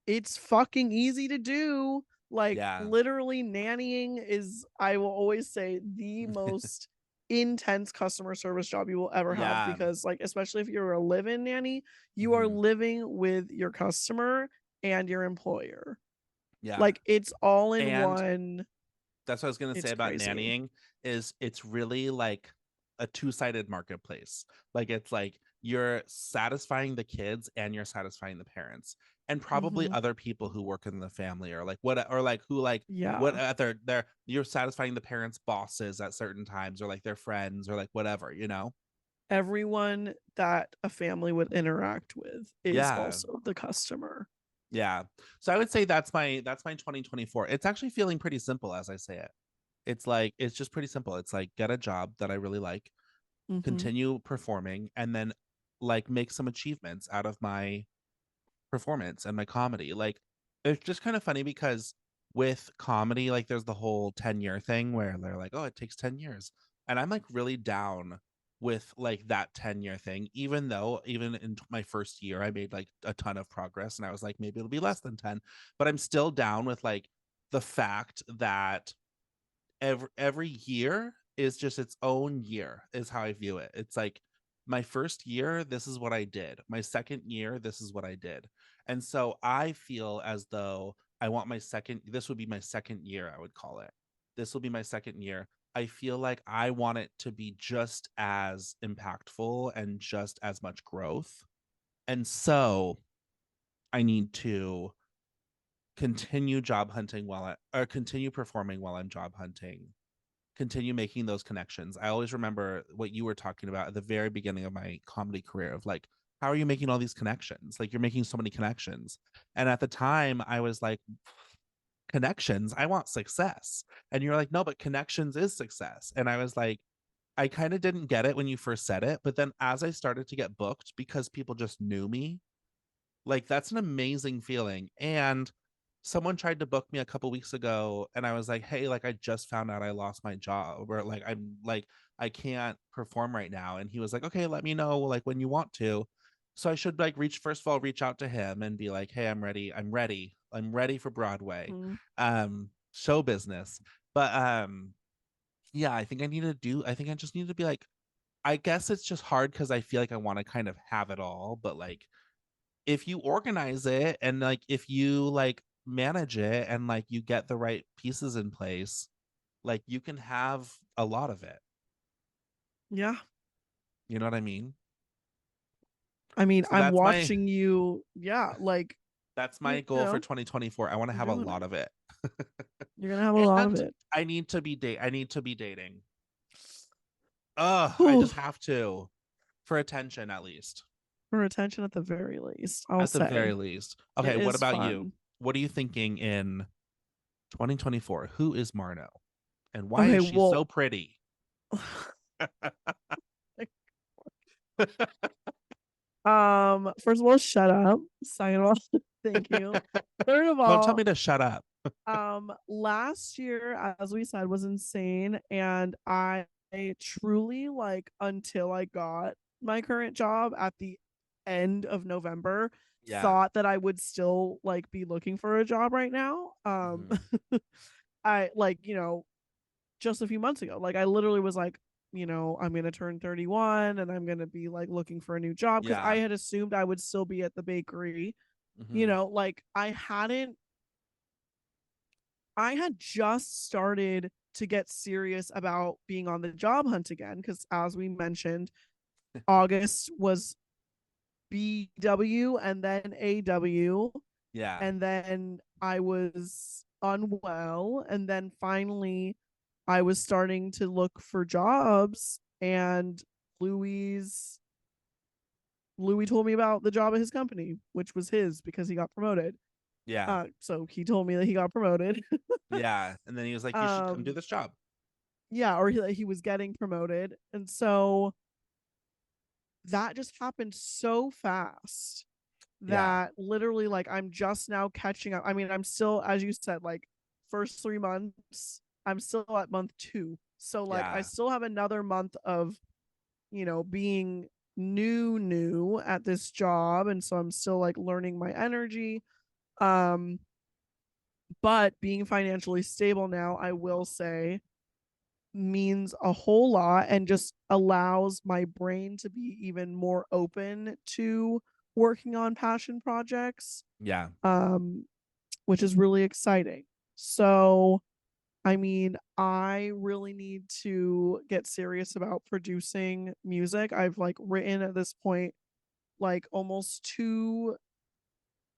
it's fucking easy to do. Like yeah. literally nannying is, I will always say, the most intense customer service job you will ever have, Yeah. because like especially if you're a live-in nanny, you are Mhm. living with your customer and your employer. Yeah. Like it's all in And one. that's what I was gonna say It's about crazy. nannying is it's really like a two-sided marketplace. Like it's like you're satisfying the kids and you're satisfying the parents and probably Mm-hmm. other people who work in the family or like what or like who like what Yeah. their you're satisfying the parents' bosses at certain times or like their friends or like whatever, you know? Everyone that a family would interact with is Yeah. also the customer. Yeah. So I would say that's my 2024. It's actually feeling pretty simple as I say it. It's like it's just pretty simple. It's like get a job that I really like, Mm-hmm. continue performing, and then like make some achievements out of my performance and my comedy. Like it's just kind of funny because with comedy, like there's the whole 10-year thing where they're like, oh, it takes 10 years. And I'm like really down with like that 10-year thing, even though even in my first year, I made like a ton of progress and I was like, maybe it'll be less than 10, but I'm still down with like the fact that every year is just its own year is how I view it. It's like my first year, this is what I did. My second year, this is what I did. And so I feel as though I want my second, this would be my second year, I would call it. This will be my second year. I feel like I want it to be just as impactful and just as much growth. And so I need to continue job hunting while or continue performing while I'm job hunting, continue making those connections. I always remember what you were talking about at the very beginning of my comedy career of like, how are you making all these connections? Like you're making so many connections. And at the time I was like, connections, I want success. And you're like, no, but connections is success. And I was like, I kind of didn't get it when you first said it. But then as I started to get booked because people just knew me, like that's an amazing feeling. And someone tried to book me a couple weeks ago and I was like, "Hey, like I just found out I lost my job or like I'm like I can't perform right now." And he was like, "Okay, let me know like when you want to." So I should like reach first of all reach out to him and be like, "Hey, I'm ready. I'm ready. I'm ready for Broadway." Mm-hmm. Show business. But yeah, I think I just need to be like I guess it's just hard cuz I feel like I want to kind of have it all, but like if you organize it and like if you like manage it and like you get the right pieces in place, like you can have a lot of it. Yeah. You know what I mean? I mean, So I'm that's my watching you. Yeah. Like That's my You goal for know, 2024. I want to you're have a doing lot it. of it. You're gonna have a lot of And it. I need to be dating. Ugh, I Whew. just have to. For attention, at least. For attention at the very least, I'll At the very say. least. It Okay, what is about you? fun. What are you thinking in 2024? Who is Marno? And why Okay, is she well, so pretty? first of all, shut up. Second of all, thank you. Third of Don't tell all, me to shut up. last year, as we said, was insane, and I truly, like, until I got my current job at the end of November, Yeah. thought that I would still, like, be looking for a job right now. Mhm. I, like, just a few months ago, like, I literally was like, I'm gonna turn 31 and I'm gonna be, like, looking for a new job, because I Yeah. had assumed I would still be at the bakery. Mhm. Like, I had just started to get serious about being on the job hunt again, because, as we mentioned, August was BW and then AW, Yeah. and then I was unwell, and then finally I was starting to look for jobs, and Louis Louis told me about the job at his company, which was his because he got promoted. Yeah. So he told me that he got promoted. Yeah. And then he was like, you should come do um this job. yeah, or he was getting promoted, and so that just happened so fast Yeah. that literally, like, I'm just now catching up. I mean, I'm still, as you said, like, first 3 months, I'm still at month 2, so, like, I Yeah. still have another month of being new at this job, and so I'm still, like, learning my energy. um but being financially stable now, I will say, means a whole lot, and just allows my brain to be even more open to working on passion projects, Yeah. um which is really exciting. So, I mean, I really need to get serious about producing music. I've, like, written at this point, like, almost 2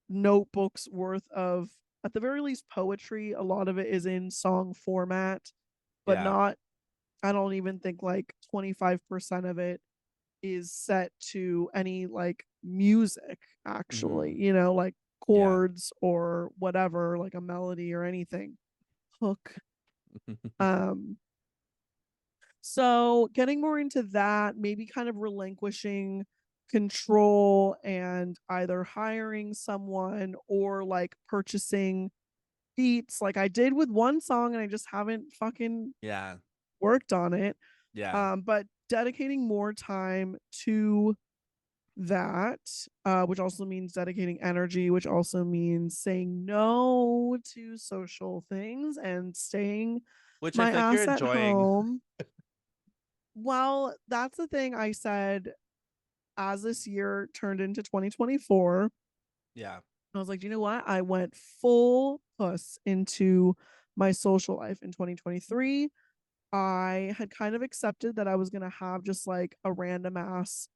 notebooks worth of, at the very least, poetry. A lot of it is in song format, but Yeah. not, I don't even think, like, 25% of it is set to any, like, music, actually, Mhm. like Yeah. chords or whatever, like a melody or anything. Hook. Um, so getting more into that, maybe kind of relinquishing control and either hiring someone or, like, purchasing beats, like I did with one song, and I just haven't fucking Yeah. worked on it. Yeah. But dedicating more time to that, which also means dedicating energy, which also means saying no to social things and staying Which I my feel like you're ass at enjoying. home. Well, that's the thing I said, as this year turned into 2024. Yeah. I was like, you know what? I went full puss into my social life in 2023. I had kind of accepted that I was going to have just, like, a random ass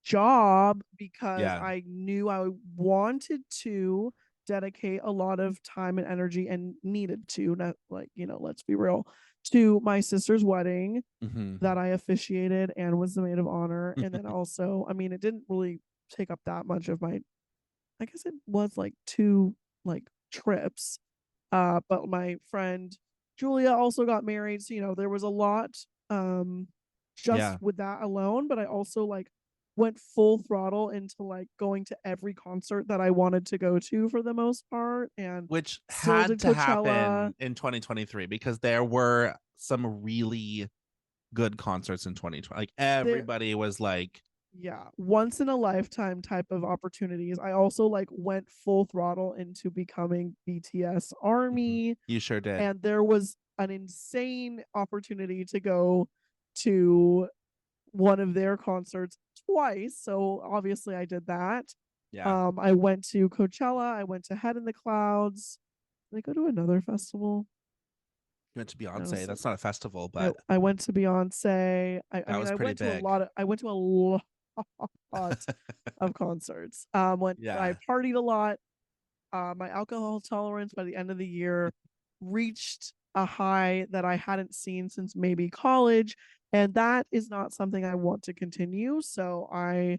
job, because Yeah. I knew I wanted to dedicate a lot of time and energy, and needed to, not, like, let's be real, to my sister's wedding Mhm. that I officiated and was the maid of honor. And then also, I mean, it didn't really take up that much of my, I guess it was like 2, like, trips. But my friend Julia also got married. So, there was a lot, just Yeah. with that alone. But I also, like, went full throttle into, like, going to every concert that I wanted to go to for the most part, and Which still had did to Coachella. happen in 2023 because there were some really good concerts in 2020. Like There, everybody was like, yeah, once in a lifetime type of opportunities. I also, like, went full throttle into becoming BTS mhm, Army, you sure did. and there was an insane opportunity to go to one of their concerts twice. So obviously I did that. Yeah. I went to Coachella, I went to Head in the Clouds. Did I go to another festival? You went to No, Beyonce. so That's not a festival, I, but I went to Beyonce. I that mean, was I pretty went to a big. lot of of concerts. I Yeah. partied a lot. my alcohol tolerance by the end of the year reached a high that I hadn't seen since maybe college. And that is not something I want to continue. So I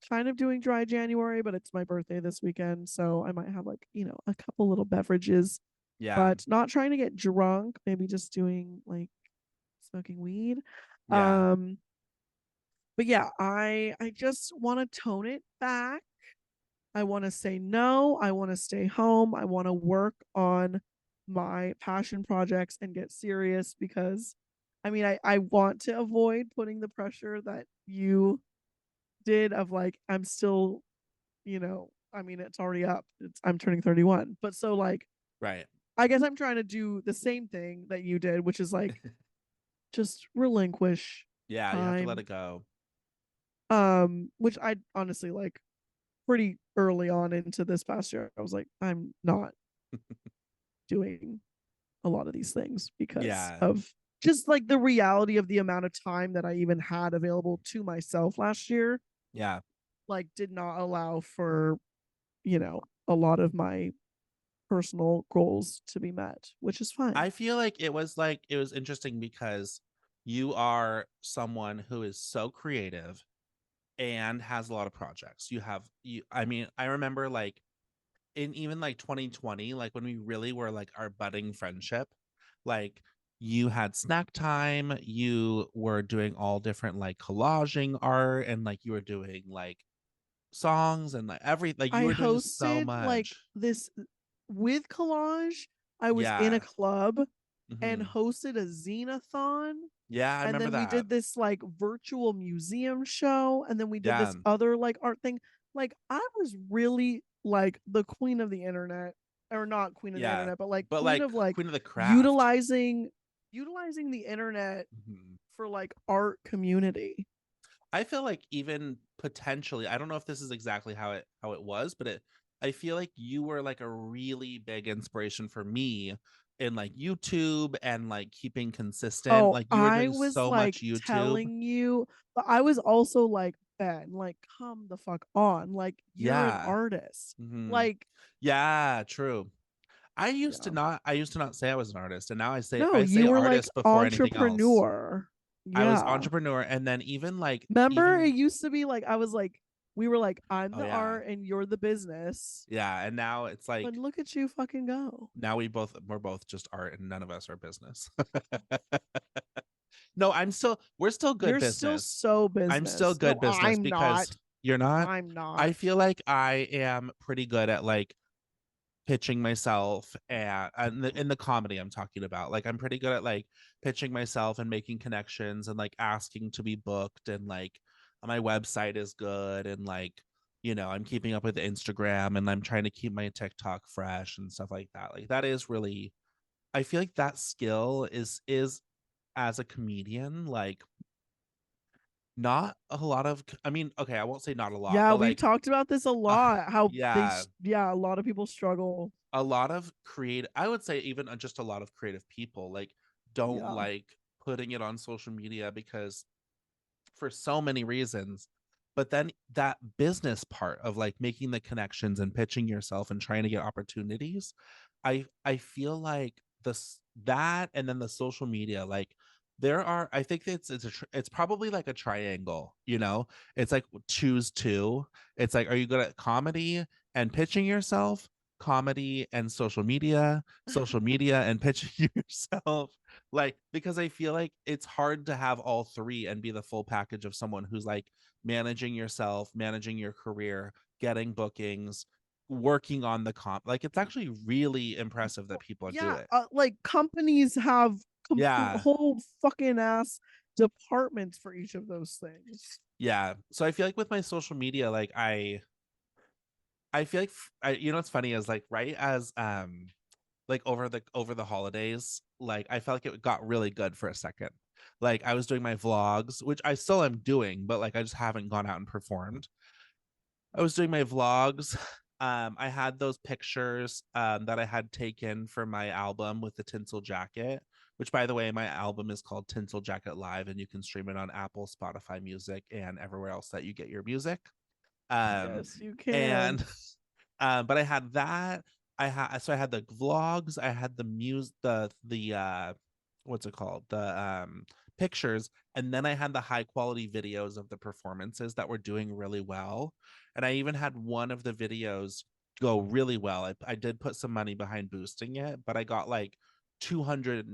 kind of doing dry January, but it's my birthday this weekend. So I might have like, a couple little beverages, Yeah. but not trying to get drunk, maybe just doing like smoking weed. Yeah. But yeah, I just want to tone it back. I want to say no. I want to stay home. I want to work on my passion projects and get serious because I want to avoid putting the pressure that you did of like, I'm still, it's already up. I'm turning 31. But so like, Right. I guess I'm trying to do the same thing that you did, which is like just relinquish Yeah, you have to let time. it go. Which I honestly like pretty early on into this past year. I was like, I'm not doing a lot of these things because Yeah. of just like the reality of the amount of time that I even had available to myself last year. Yeah. Like did not allow for, a lot of my personal goals to be met, which is fine. I feel like it was interesting because you are someone who is so creative and has a lot of projects. I remember like in even like 2020, like when we really were like our budding friendship, like you had snack time, you were doing all different like collaging art, and like you were doing like songs and like you I were doing so hosted like much. this with collage. I was in a Yeah. club and Hmm. hosted a zine-a-thon. Yeah, I And remember then we that. did this like virtual museum show. And then we did Yeah. this other like art thing. Like I was really like the queen of the internet, or not queen of the Yeah. internet, but like But queen like of like Queen of the Craft. utilizing the internet Mhm. for like art community. I feel like even potentially, I don't know if this is exactly how it was, but I feel like you were like a really big inspiration for me in like YouTube and like keeping consistent. Oh, Like you were I doing was so like much YouTube. telling you, but I was also like, Ben, like, come the fuck on. Like, you're an Yeah. artist. Hmm. Like, Yeah, true. yeah. I used to not say I was an artist, and now No, I say you were like artist before anything else. entrepreneur. I was Yeah. entrepreneur, and then even like Remember, even it used to be like, I was like, we were like, I'm oh the yeah. art and you're the business. Yeah, and now it's But like look at you fucking go. now we're both just art and none of us are business. No, we're still good You're still business. so I'm still business. good No, business I'm because not. you're not. I'm not. I feel like I am pretty good at like pitching myself and in the comedy I'm talking about. Like I'm pretty good at like pitching myself and making connections and like asking to be booked, and like my website is good, and like I'm keeping up with Instagram, and I'm trying to keep my TikTok fresh and stuff like that. Like that is really, I feel like that skill is as a comedian, like not a lot of, I mean, okay, I won't say not a lot, Yeah, but we've like talked about this a uh, lot. How yeah, yeah, a lot of people struggle. a lot of creative, I would say even just a lot of creative people like don't Yeah. like putting it on social media because for so many reasons. But then that business part of like making the connections and pitching yourself and trying to get opportunities, I feel like that, and then the social media, like there are, I think it's probably like a triangle, it's like choose two. It's like, are you good at comedy and pitching yourself, comedy and social media and pitching yourself, like because I feel like it's hard to have all three and be the full package of someone who's like managing yourself, managing your career, getting bookings, working on the comp. Like it's actually really impressive that people do Yeah, it. like companies have Yeah. whole fucking ass departments for each of those things. Yeah. So I feel like with my social media, like I feel like what's funny is like right as like over the holidays, like I felt like it got really good for a second. Like I was doing my vlogs, which I still am doing, but like I just haven't gone out and performed. I was doing my vlogs. I had those pictures that I had taken for my album with the tinsel jacket, which by the way, my album is called Tinsel Jacket Live, and you can stream it on Apple, Spotify Music, and everywhere else that you get your music. Yes, you can. And But I had that. I had the vlogs, I had the what's it called? The pictures, and then I had the high quality videos of the performances that were doing really well. And I even had one of the videos go really well. I did put some money behind boosting it, but I got like 200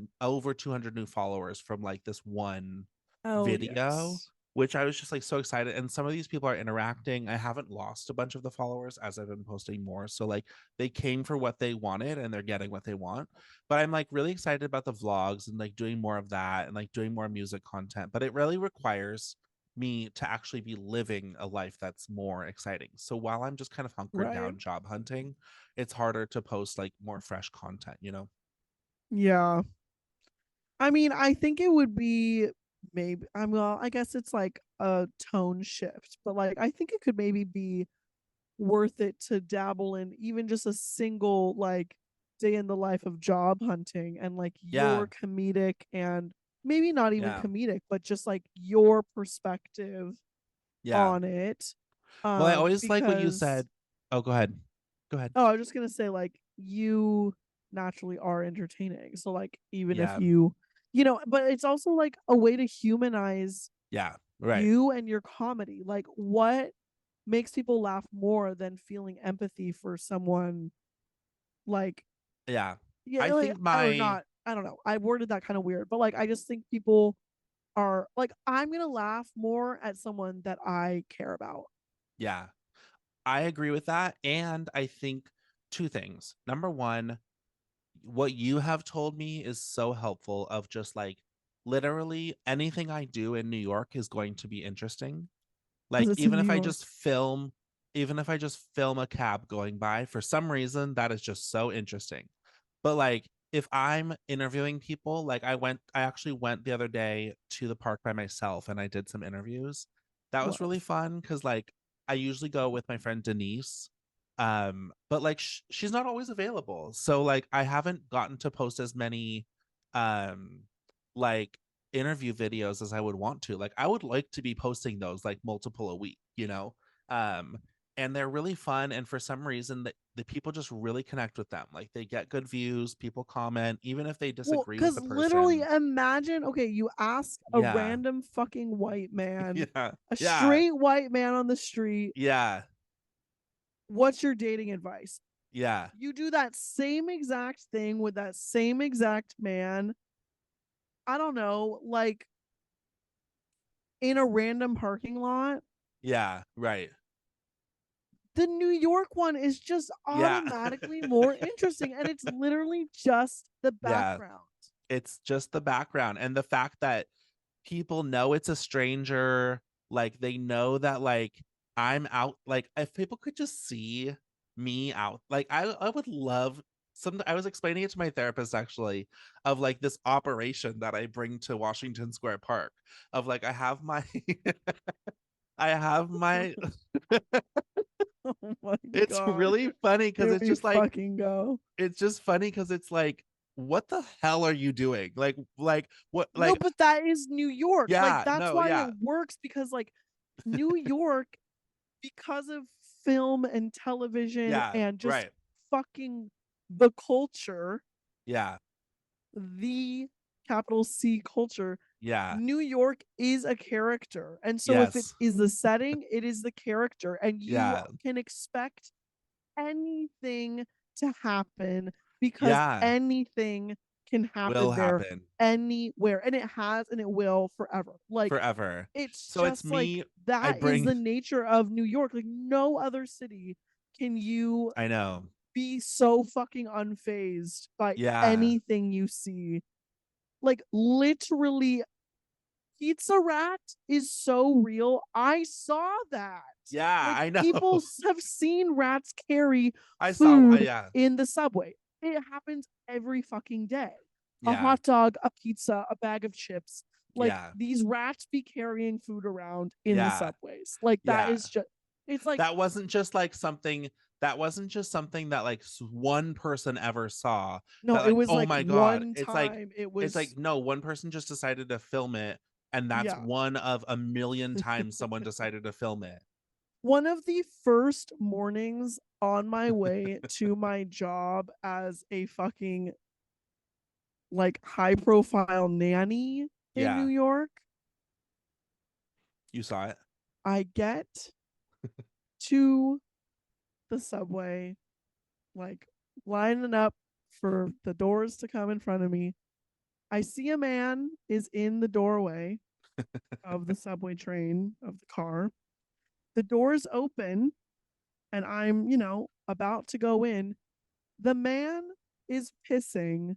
new followers from like this one Oh video, yes. which I was just like so excited. And some of these people are interacting. I haven't lost a bunch of the followers as I've been posting more. So like they came for what they wanted and they're getting what they want. But I'm like really excited about the vlogs and like doing more of that and like doing more music content. But it really requires me to actually be living a life that's more exciting. So while I'm just kind of hunkered Right. down job hunting, it's harder to post like more fresh content, you know? Yeah. I mean, I think it would be maybe well, I guess it's like a tone shift, but like I think it could maybe be worth it to dabble in even just a single like day in the life of job hunting and like Yeah. your comedic and maybe not even Yeah. comedic, but just like your perspective Yeah. on it. Well, I always like what you Because said. Oh, go ahead. Go ahead. oh, I was just gonna say like you naturally are entertaining. So like even if Yeah. but it's also like a way to humanize Yeah. Right. you and your comedy. Like what makes people laugh more than feeling empathy for someone like Yeah. yeah, I like think or my not. I don't know. I worded that kind of weird, but like I just think people are like I'm gonna laugh more at someone that I care about. yeah, I agree with that. And I think two things. Number one, what you have told me is so helpful of just like literally anything I do in New York is going to be interesting. Because Like it's in New York. even if I just film a cab going by, for some reason that is just so interesting. But like if I'm interviewing people, like I actually went the other day to the park by myself and I did some interviews. That was really Love. fun because like I usually go with my friend Denise. But like she's not always available. So like I haven't gotten to post as many um like interview videos as I would want to. Like I would like to be posting those like multiple a week, you know? Um and they're really fun, and for some reason the people just really connect with them. Like they get good views, people comment even if they Well, disagree with because the literally person. imagine, okay, you ask a Yeah. random fucking white man, Yeah. a Yeah. straight white man on the street, Yeah. what's your dating advice? Yeah. You do that same exact thing with that same exact man, I don't know, like in a random parking lot. Yeah. Right. The New York one is just Yeah. automatically more interesting. And it's literally just the Yeah. background. It's just the background and the fact that people know it's a stranger, like they know that like I'm out. Like if people could just see me out, like I would love some. I was explaining it to my therapist actually, of like this operation that I bring to Washington Square Park, of like I have my I have my Oh my it's God. really funny because Here it's we just like fucking go. it's just funny because it's like what the hell are you doing? Like what No, like but that is New York. Like yeah, that's no, why it yeah. works because like New York, because of film and television Yeah, and just right. fucking the culture, Yeah. the capital C culture, Yeah. New York is a character. And so if it Yes. is the setting, it is the character. And you Yeah. can expect anything to happen because Yeah. anything can Will happen there happen anywhere. And it has and it will forever. Like forever. it's So it's just like me. I that is bring the nature of New York. Like no other city can you I know. be so fucking unfazed by Yeah. anything you see. Like literally Pizza Rat is so real. I saw that. Yeah, Like I know. people have seen rats carry I saw food yeah. in the subway. It happens every fucking day. A Yeah. hot dog, a pizza, a bag of chips. Like Yeah. these rats be carrying food around in the Yeah. subways. Like that Yeah. is just it's like That wasn't just like something that wasn't just something that like one person ever saw no, that it like was oh like my god, one it's like time it it's like was no, one person just decided to film it and that's yeah. one of a million times someone decided to film it. One of the first mornings on my way to my job as a fucking like high profile nanny in New Yeah. York, You saw it. I get to the subway, like lining up for the doors to come in front of me. I see a man is in the doorway of the subway train of the car. The doors open and I'm, about to go in. The man is pissing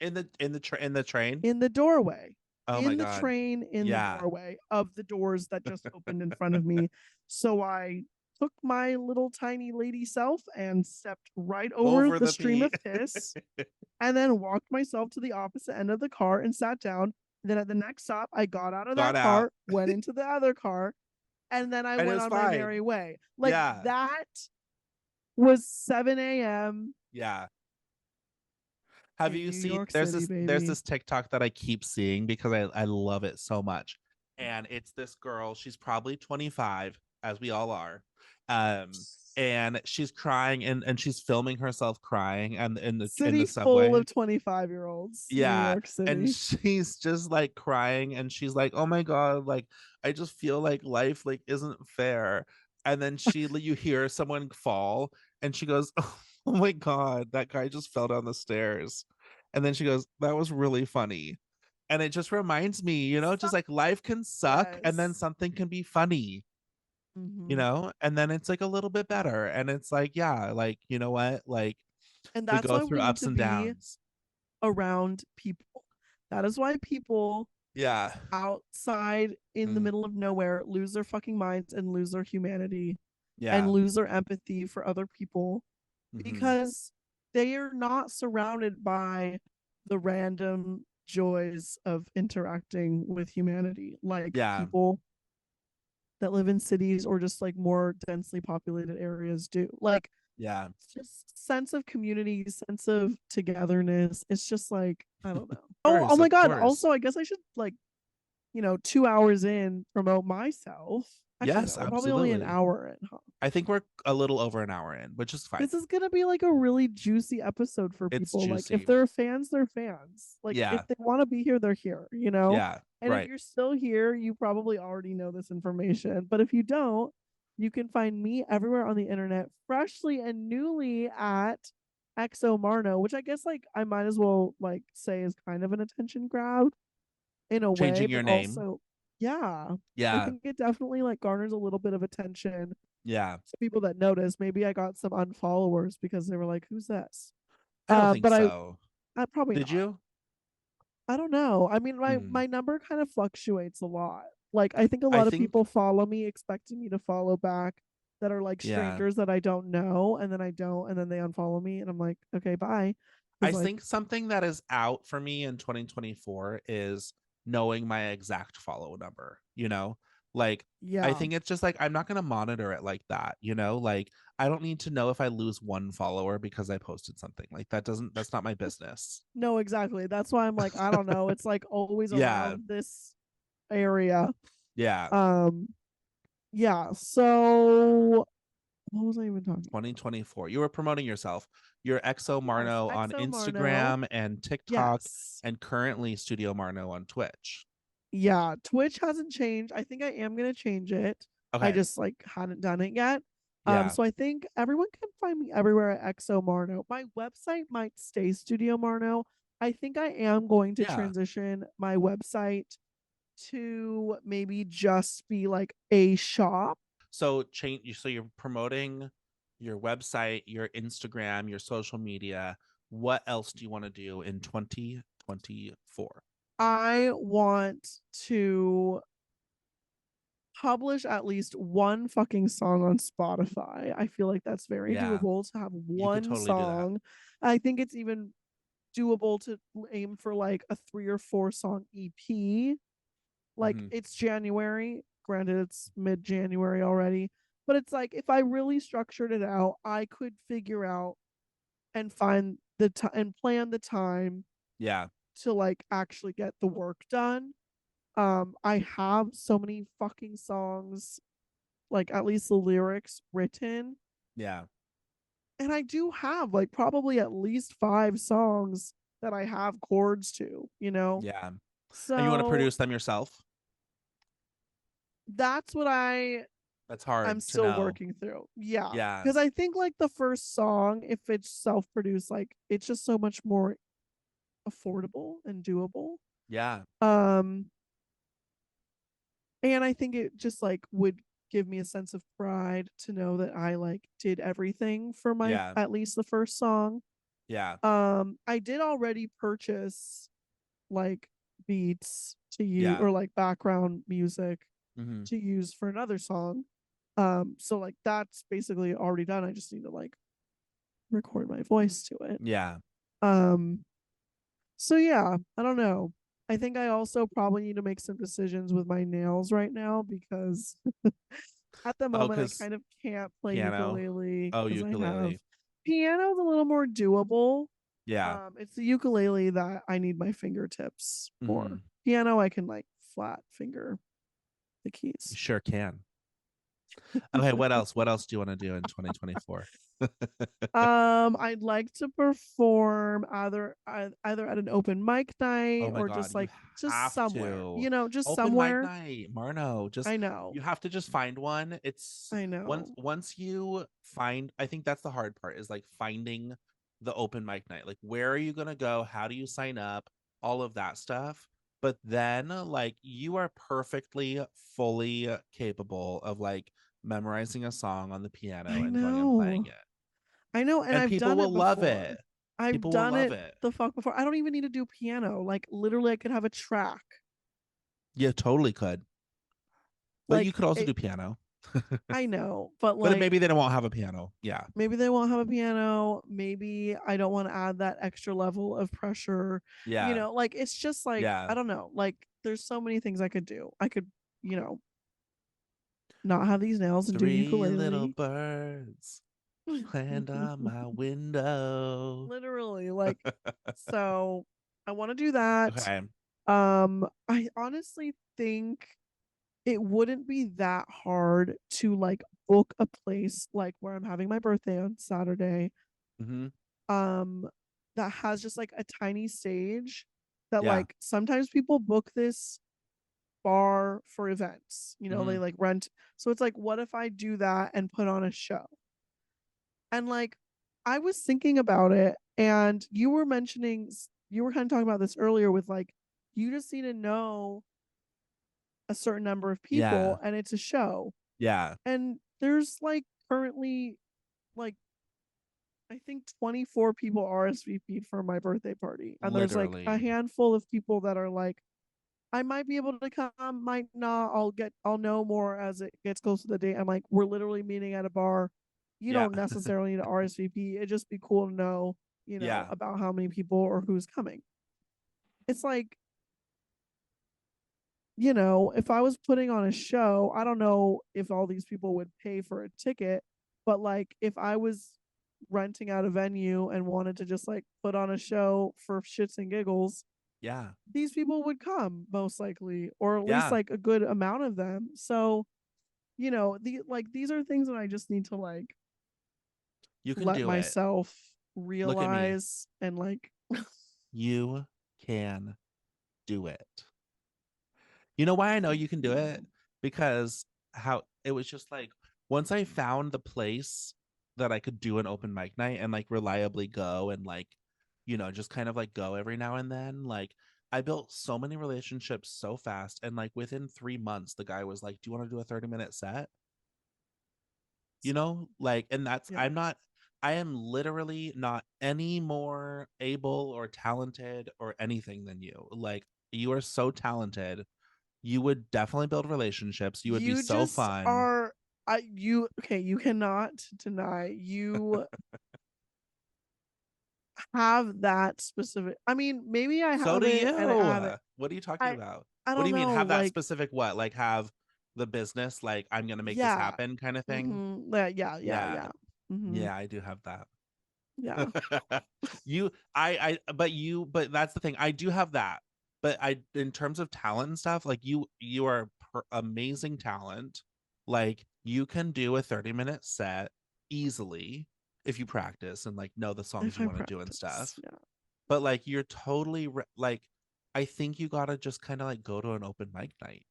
In the train. in the doorway, Oh my in the God. train, in the Yeah. doorway of the doors that just opened in front of me. So I took my little tiny lady self and stepped right over the the stream pee. of piss and then walked myself to the opposite end of the car and sat down. Then at the next stop, I got out of Got that out. car, went into the other car, and then I And it went was on my fine. merry way. Like Yeah. that was 7 a.m. Yeah. Have in you New seen York there's City, there's baby. this TikTok that I keep seeing because I love it so much. And it's this girl, she's probably 25, as we all are. And she's crying and she's filming herself crying and in the City full subway. of 25-year-olds. New Yeah. York And City. she's just like crying and she's like, "Oh my God, like I just feel like life like isn't fair." And then you hear someone fall and she goes, "Oh my God, that guy just fell down the stairs." And then she goes, "That was really funny." And it just reminds me, just like life can suck and then Yes. something can be funny, and then it's like a little bit better. And it's like, yeah, like, you know what? Like And we that's go why through we need ups to and be downs. around people. That is why people Yeah. outside in the Mm, middle of nowhere lose their fucking minds and lose their humanity and yeah. lose their empathy for other people Hmm. because they are not surrounded by the random joys of interacting with humanity like Yeah. people that live in cities or just like more densely populated areas do. Like Yeah. just sense of community, sense of togetherness. It's just like, I don't know. Oh Course, my of God. course. Also, I guess I should 2 hours in promote myself. Actually, no, Yes, we're probably only an absolutely. hour in, huh? I think we're a little over an hour in, which is fine. This is gonna be like a really juicy episode for It's people. Like if juicy. they're fans, they're fans. Like Yeah. if they want to be here, they're here. Yeah. And if Right. you're still here, you probably already know this information. But if you don't, you can find me everywhere on the internet, freshly and newly at XO Marno, which I guess like I might as well like say is kind of an attention grab in a way, Changing but your name. also, yeah, I Yeah. think it definitely like garners a little bit of attention Yeah. to people that notice. Maybe I got some unfollowers because they were like, "Who's this?" I don't think But so. I probably Did not. you? I don't know. I mean, my Hmm. my number kind of fluctuates a lot. Like I think a I lot of think, people follow me expecting me to follow back that are like yeah. strangers that I don't know, and then I don't, and then they unfollow me, and I'm like, okay, bye. I Because like, think something that is out for me in 2024 is knowing my exact follow number. Like I yeah, think it's just like I'm not going to monitor it like that. Like I don't need to know if I lose one follower because I posted something. Like that's not my business. no, exactly. That's why I'm like, I don't know. It's like always Yeah. around this area. Yeah. Um, yeah. So what was I even talking about? 2024. You were promoting yourself. You're Exo Yes, Marno on XO Marno. Instagram and TikTok Yes. and currently Studio Marno on Twitch. Yeah, Twitch hasn't changed. I think I am gonna change it. I Okay. just like hadn't done it yet. Yeah. So I think everyone can find me everywhere at XO Marno. My website might stay Studio Marno. I think I am going to Yeah. transition my website to maybe just be like a shop. So you're promoting your website, your Instagram, your social media. What else do you want to do in 2024? I want to publish at least one fucking song on Spotify. I feel like that's very Yeah, doable to have you could one totally do that. song. I think it's even doable to aim for like a 3 or 4 song EP. Like Mhm. it's January, granted it's mid-January already, but it's like if I really structured it out, I could figure out and find the time and plan the time Yeah. to like actually get the work done. I have so many fucking songs like at least the lyrics written. Yeah. And I do have like probably at least 5 songs that I have chords to, you know? Yeah. And you want to So produce them yourself? that's what That's I'm hard to still know. working through. Yeah. Yeah. Because I think like the first song, if it's self-produced, like it's just so much more affordable and doable. Yeah. Um and I think it just like would give me a sense of pride to know that I like did everything for my Yeah. at least the first song. Yeah. I did already purchase like beats to use Yeah. or like background music Mm-hmm. to use for another song. So like that's basically already done. I just need to like record my voice to it. Yeah. Um so yeah, I don't know. I think I also probably need to make some decisions with my nails right now because at the Oh, moment I because kind of can't play piano. ukulele Oh, because I have ukulele. piano's a little more doable. Yeah. It's the ukulele that I need my fingertips Mm-hmm. for. Piano I can like flat finger the You keys. sure can. Okay, what else? What else do you want to do in 2024? I'd like to perform either at an open mic night Oh my or God, just you like just have somewhere, to. you know, just Open mic somewhere. night, Marno. Just I know. you have to just find one. It's I know. once you find, I think that's the hard part is like finding the open mic night. Like where are you gonna go? How do you sign up? All of that stuff. But then like you are perfectly fully capable of like memorizing a song on the piano I and going and playing know. it. I know, and And I've people done will it love before. it. I've People will done love it it. the fuck before. I don't even need to do piano. Like literally I could have a track. You totally could. But you Like could also it, do piano. I know, but But like maybe they won't have a piano. Yeah. maybe they won't have a piano. Maybe I don't want to add that extra level of pressure. You Yeah. know, like it's just like Yeah. I don't know. Like there's so many things I could do. I could, you know, not have these nails and do 3 little ukulele. birds land on my window. Literally, like so I want to do that. Okay. I honestly think it wouldn't be that hard to like book a place like where I'm having my birthday on Saturday. Mm-hmm. Um that has just like a tiny stage that Yeah. like sometimes people book this bar for events. You know, Mm-hmm. they like rent. So it's like what if I do that and put on a show? And like I was thinking about it and you were mentioning you were kind of talking about this earlier with like you just need to know a certain number of Yeah. people and it's a show. Yeah. And there's like currently like I think 24 people RSVP'd for my birthday party. And there's like a Literally. handful of people that are like, I might be able to come, might not. I'll know more as it gets close to the date. I'm like, we're literally meeting at a bar. You Yeah. don't necessarily need to RSVP. It'd just be cool to know, you know, Yeah. about how many people or who's coming. It's like, you know, if I was putting on a show, I don't know if all these people would pay for a ticket, but like if I was renting out a venue and wanted to just like put on a show for shits and giggles, Yeah. these people would come most likely, or at least Yeah. like a good amount of them. So, you know, these are things that I just need to like You can let do it. myself Look at me. realize and like You can do it. You know why I know you can do it? Because how it was just like once I found the place that I could do an open mic night and like reliably go and like, you know, just kind of like go every now and then, like I built so many relationships so fast. And like within 3 months, the guy was like, do you want to do a 30-minute set? You know, like, and that's, yeah. I am literally not any more able or talented or anything than you. Like, you are so talented. You would definitely build relationships. You would be You so just fun. are you okay, you cannot deny you have that specific. I mean, maybe I So have do it and I have it. you. What are you talking I about? I What do don't you mean? know, Have that like specific what? Like have the business, like I'm gonna make this yeah. happen kind of thing? Yeah. Yeah. Mm-hmm. Yeah, I do have that. Yeah. But that's the thing. I do have that. But in terms of talent and stuff, like you are amazing talent. Like you can do a 30-minute set easily if you practice and like know the songs If you I want to do and stuff. practice, yeah. But like you're totally like, I think you gotta just kind of like go to an open mic night.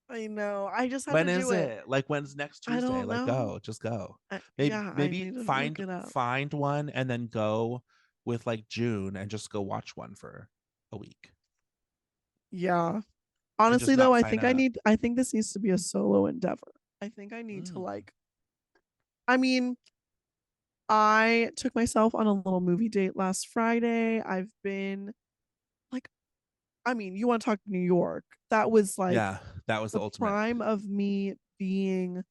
I know. I just have When to is do it. it? Like when's next I Tuesday? don't Like know. just go. Maybe Yeah, I maybe need to find look it up. find one and then go with like June and just go watch one for a week. Yeah. And Honestly just though, not sign up. I think this needs to be a solo endeavor. I think I need to like I mean, I took myself on a little movie date last Friday. I've been like I mean, you want to talk New York. That was like Yeah, that was the the ultimate. prime of me being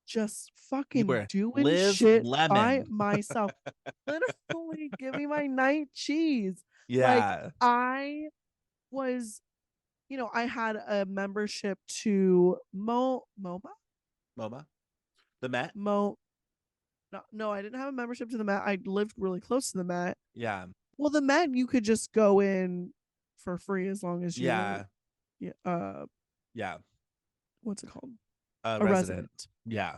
just You fucking were doing Liz shit by Lemon. myself. Literally, give me my night cheese. Like Yeah. I was, I had a membership to MoMA? The Met? Mo. No, I didn't have a membership to the Met. I lived really close to the Met. Yeah. Well, the Met you could just go in for free as long as you're, Yeah. Yeah. what's it called? A A resident. resident. Yeah.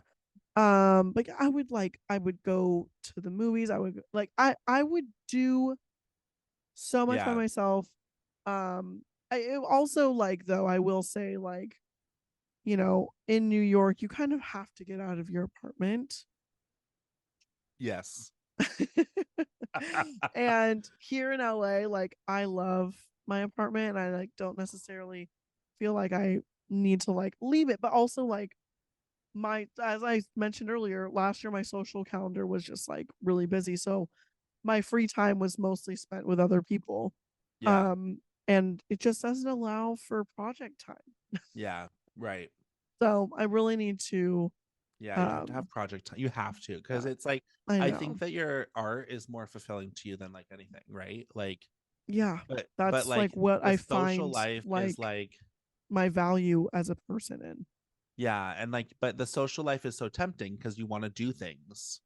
But I would go to the movies. I would do so much by Yeah. myself. I also like though I will say like, in New York you kind of have to get out of your apartment. Yes. And here in LA, like I love my apartment and I like don't necessarily feel like I need to like leave it, but also like as I mentioned earlier, last year my social calendar was just like really busy. So my free time was mostly spent with other people. Yeah. And it just doesn't allow for project time. Yeah. Right. So I really need to Yeah, you have to have project time. You have to, because yeah, it's like I I know. think that your art is more fulfilling to you than like anything, right? Like Yeah. but That's like like what the I social find life is like like my value as a person in. yeah, and like but the social life is so tempting because you want to do things.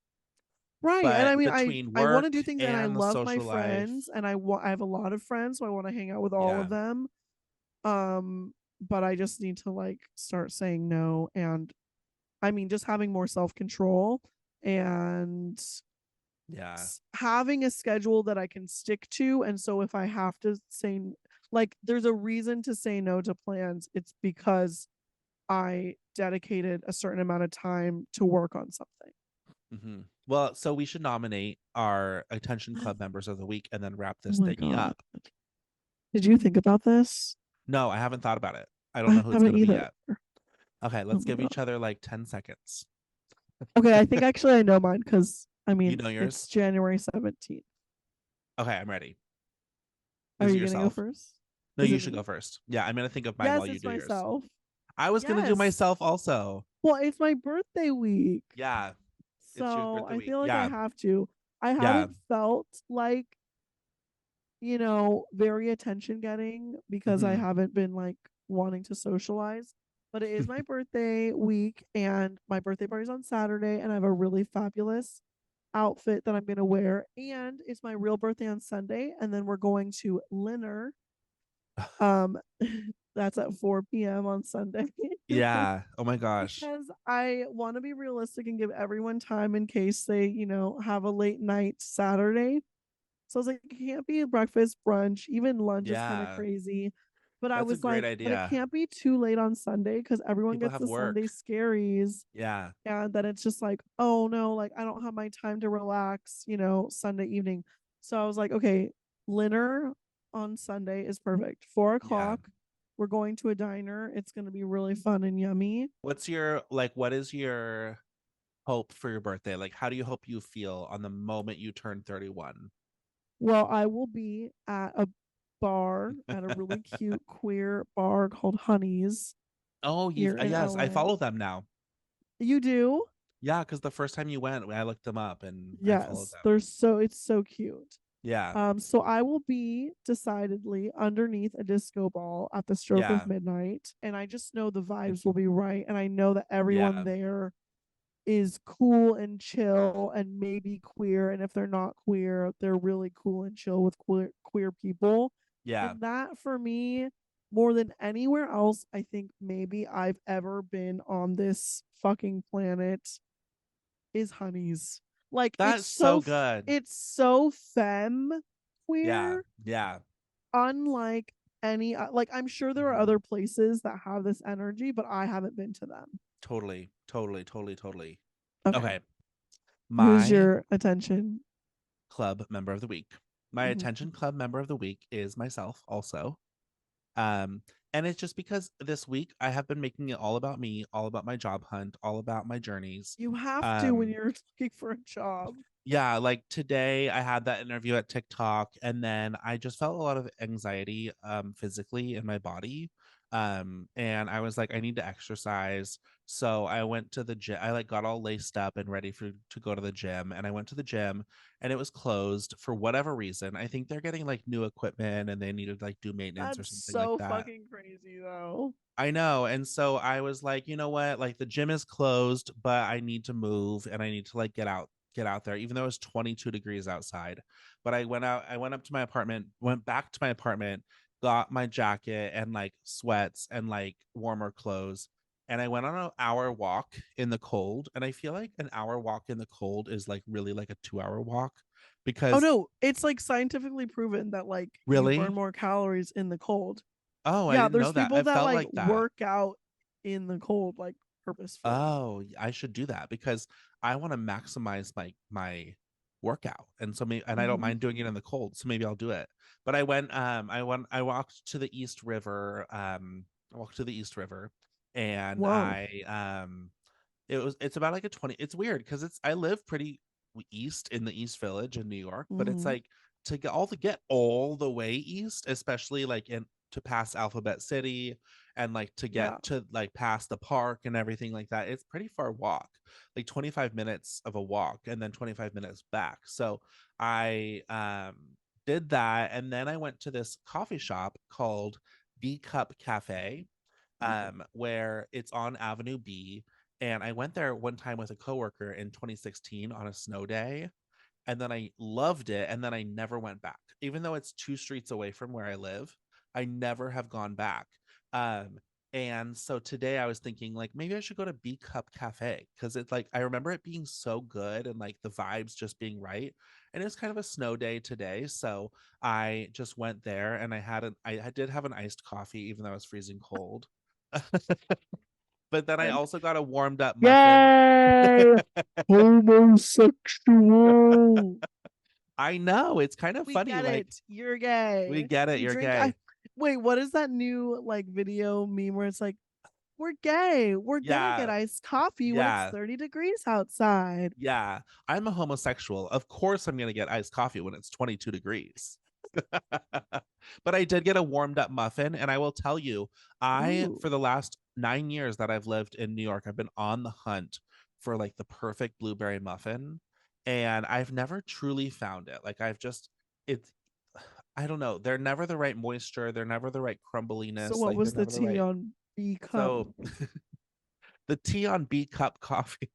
Right. And I But mean between I want work to do things and I and the love my social life, friends and I have a lot of friends, so I want to hang out with all yeah. of them. But I just need to like start saying no, and I mean just having more self-control and Yeah. having a schedule that I can stick to. And so if I have to say like there's a reason to say no to plans, it's because I dedicated a certain amount of time to work on something. Mm-hmm. Well, so we should nominate our Attention Club members of the week and then wrap Oh this my thingy God. up. Did you think about this? No, I haven't thought about it. I don't know I who it's haven't going to be either. yet. Okay, Oh let's my give each God. other like 10 seconds. Okay, I think actually I know mine because I You mean know it's yours? January 17th. Okay, I'm ready. Are Is it you gonna go yourself? first? No, Is you it should go me? first. Yeah, I'm going to think of mine Yes, while you it's do yours. myself. I was going to do Yes. myself also. Well, it's my birthday week. Yeah, it's your So birthday I week. feel like I Yeah, have to. I yeah. haven't felt like, very attention getting because I Mhm. haven't been like wanting to socialize. But it is my birthday week and my birthday party's on Saturday and I have a really fabulous outfit that I'm gonna wear. And it's my real birthday on Sunday. And then we're going to Linner. Um that's at 4 p.m. on Sunday. Yeah. Oh my gosh. Because I want to be realistic and give everyone time in case they, have a late night Saturday. So I was like, it can't be a breakfast, brunch, even lunch is kind of Yeah. crazy. But I That's a was great like, but it idea. can't be too late on Sunday because everyone People gets have the Sunday work. scaries. Yeah. And then it's just like, oh no, like I don't have my time to relax, Sunday evening. So I was like, okay, dinner on Sunday is perfect. 4 o'clock. Yeah. We're going to a diner. It's gonna be really fun and yummy. What is your hope for your birthday? Like, how do you hope you feel on the moment you turn 31? Well, I will be at a bar at a really cute queer bar called Honey's Oh, here in yes, I LA. follow them now. You do? Yeah, because the first time you went, I looked them up and I followed Yes. them. It's so cute. Yeah. So I will be decidedly underneath a disco ball at the stroke Yeah. of midnight. And I just know the vibes will be right. And I know that everyone Yeah. there is cool and chill and maybe queer. And if they're not queer, they're really cool and chill with queer people. Yeah. And that for me more than anywhere else I think maybe I've ever been on this fucking planet is Honey's. Like That's so good. it's so femme Yeah. queer, Yeah. unlike any like I'm sure there are Mhm. other places that have this energy, but I haven't been to them. Totally. Okay. Okay. Who's My your attention? club member of the week. My Mhm. attention club member of the week is myself also. Um, and it's just because this week I have been making it all about me, all about my job hunt, all about my journeys. You have to when Um, you're looking for a job. yeah, like today I had that interview at TikTok, and then I just felt a lot of anxiety physically in my body. And I was like, I need to exercise. So I went to the gym. I like got all laced up and ready to go to the gym. And I went to the gym and it was closed for whatever reason. I think they're getting like new equipment and they needed like do maintenance or That's something like so that. fucking crazy though. I know. And so I was like, you know what? Like the gym is closed, but I need to move and I need to like get out there, even though it's 22 degrees outside. But I went out, I went up to my apartment, went back to my apartment, got my jacket and like sweats and like warmer clothes. And I went on an hour walk in the cold. And I feel like an hour walk in the cold is like really like a 2 hour walk Oh because no, it's like scientifically proven that like you really, burn more calories in the cold. oh, I Yeah, didn't know there's that. people I that felt like like that. work out in the cold like purposefully. Oh, I should do that because I want to maximize my workout. And so maybe, and I don't Mhm. mind doing it in the cold, so maybe I'll do it. But I walked to the East River, I walked to the East River and Whoa. it's about like a 20, it's weird because I live pretty east in the East Village in New York, but it's Mhm. like to get all the way east, especially like in to pass Alphabet City and like to get Yeah. to like past the park and everything like that. It's pretty far walk, like 25 minutes of a walk and then 25 minutes back. So I did that and then I went to this coffee shop called B Cup Cafe, where it's on Avenue B. And I went there one time with a coworker in 2016 on a snow day. And then I loved it. And then I never went back. Even though it's 2 streets away from where I live, I never have gone back. Um, and so today I was thinking, like, maybe I should go to B Cup Cafe because it's like, I remember it being so good and like the vibes just being right. And it's kind of a snow day today. So I just went there and I did have an iced coffee, even though I was freezing cold. But then I And also got a warmed up muffin. yay! Homosexual. I know it's kind of We funny. get Like it. You're we gay. get it. We You're drink gay. wait, what is that new like video meme where it's like we're gay. We're gonna get Yeah. iced coffee when it's Yeah. 30 degrees outside. Yeah. I'm a homosexual. Of course I'm gonna get iced coffee when it's 22 degrees. But I did get a warmed up muffin, and I will tell you, Ooh. for the last 9 years that I've lived in New York, I've been on the hunt for like the perfect blueberry muffin, and I've never truly found it. Like I've just it's I don't know. They're never the right moisture. They're never the right So crumbliness. what Like they're was the never the tea right. on B cup? So the tea on B Cup coffee,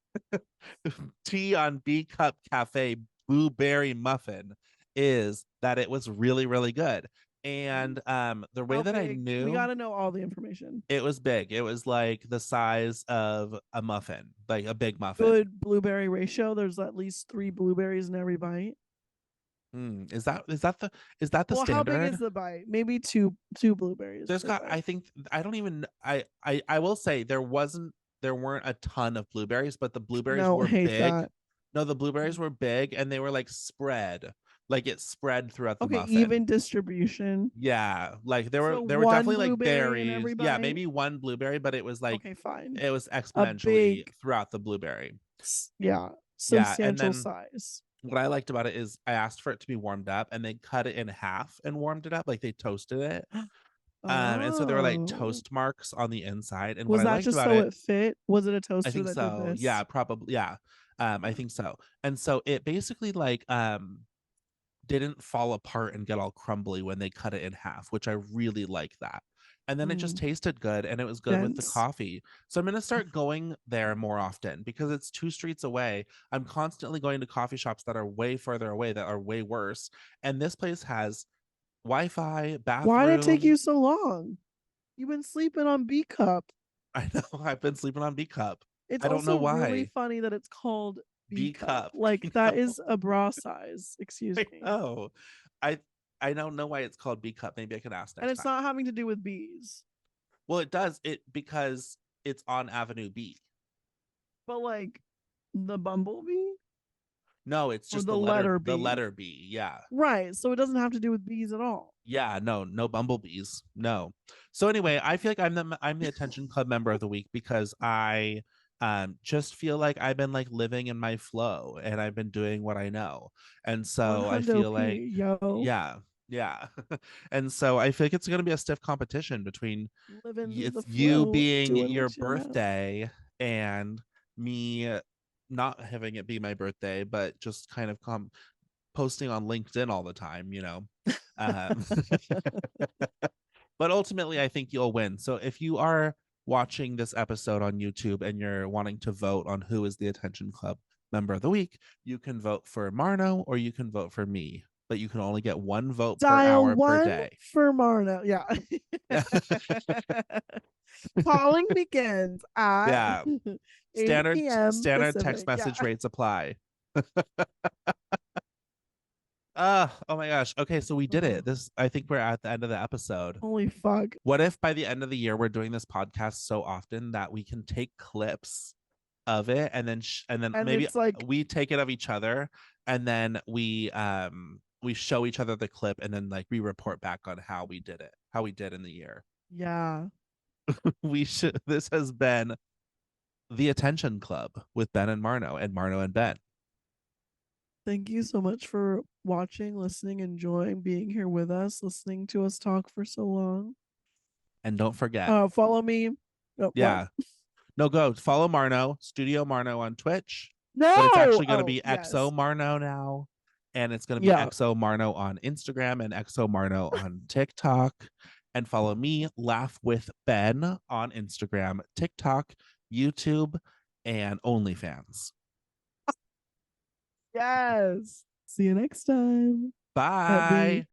tea on B Cup Cafe blueberry muffin is that it was really, really good. And the way How that I big? We knew gotta know all the information. it was big, it was like the size of a muffin, like a big muffin. Good blueberry ratio. There's at least 3 blueberries in every bite. Is that the Well, how big is standard? the bite? Maybe two blueberries There's per got bite. I think I don't even I will say there weren't a ton of blueberries, but the blueberries No, were hate big. that. No, the blueberries were big and they were like spread. Like it spread throughout the Okay, muffin. even distribution. Yeah, like So there were one definitely like blueberry in berries. every Yeah, bite. maybe one blueberry, but Okay, fine. it was A exponentially big, throughout the blueberry. yeah, Yeah, and substantial then size. what I liked about it is I asked for it to be warmed up and they cut it in half and warmed it up, like they toasted it. And so there were like Oh, toast marks on the inside. And what was I that liked just about so it, it fit? Was it a I toaster think that did so. Yeah, this? probably. Yeah. I think so. And so it basically like didn't fall apart and get all crumbly when they cut it in half, which I really like that. And then it just Mm, tasted good and it was good with the dense. coffee. So I'm going to start going there more often because it's 2 streets away. I'm constantly going to coffee shops that are way further away that are way worse. And this place has Wi-Fi, Why did it take you bathrooms. so long? You've been sleeping on B cup. I know. I've been sleeping on B cup. It's I don't know also really why. funny that it's called B B cup. cup. Like that is a bra size. Excuse I me. know. I don't know why it's called B cup. Maybe I can ask next And it's time. not having to do with bees. Well, it does. Because it's on Avenue B. But like the bumblebee? No, it's Or just the the letter the B. letter B. Yeah. Right. So it doesn't have to do with bees at all. Yeah, no bumblebees. No. So anyway, I feel like I'm the attention club member of the week because I just feel like I've been like living in my flow and I've been doing what I know. And so I feel like yo. yeah. And so I feel like it's going to be a stiff competition between Living it's the you flow, being doing your what you know. birthday and me not having it be my birthday, but just kind of posting on LinkedIn all the time, you know. But ultimately, I think you'll win. So if you are watching this episode on YouTube and you're wanting to vote on who is the Attention Club member of the week, you can vote for Marno or you can vote for me. But you can only get one vote per hour per day. For Marno. Yeah. Calling begins at Yeah. 8 p.m. Standard Pacific. text message Yeah. rates apply. Oh my gosh. Okay, so we did it. I think we're at the end of the episode. Holy fuck. What if by the end of the year we're doing this podcast so often that we can take clips of it and then maybe it's like we take it of each other and then we show each other the clip and then like we report back on how we did in the year. Yeah. This has been the Attention Club with Ben and Marno and Ben. Thank you so much for watching, listening, enjoying being here with us, listening to us talk for so long. And don't forget. Follow me. Oh, yeah. What? No, go follow Marno, Studio Marno on Twitch. No. But it's actually going to be yes. XO Marno now. And it's going to be XO Marno on Instagram and XO Marno on TikTok. And follow me, Laugh with Ben on Instagram, TikTok, YouTube, and OnlyFans. Yes. See you next time. Bye.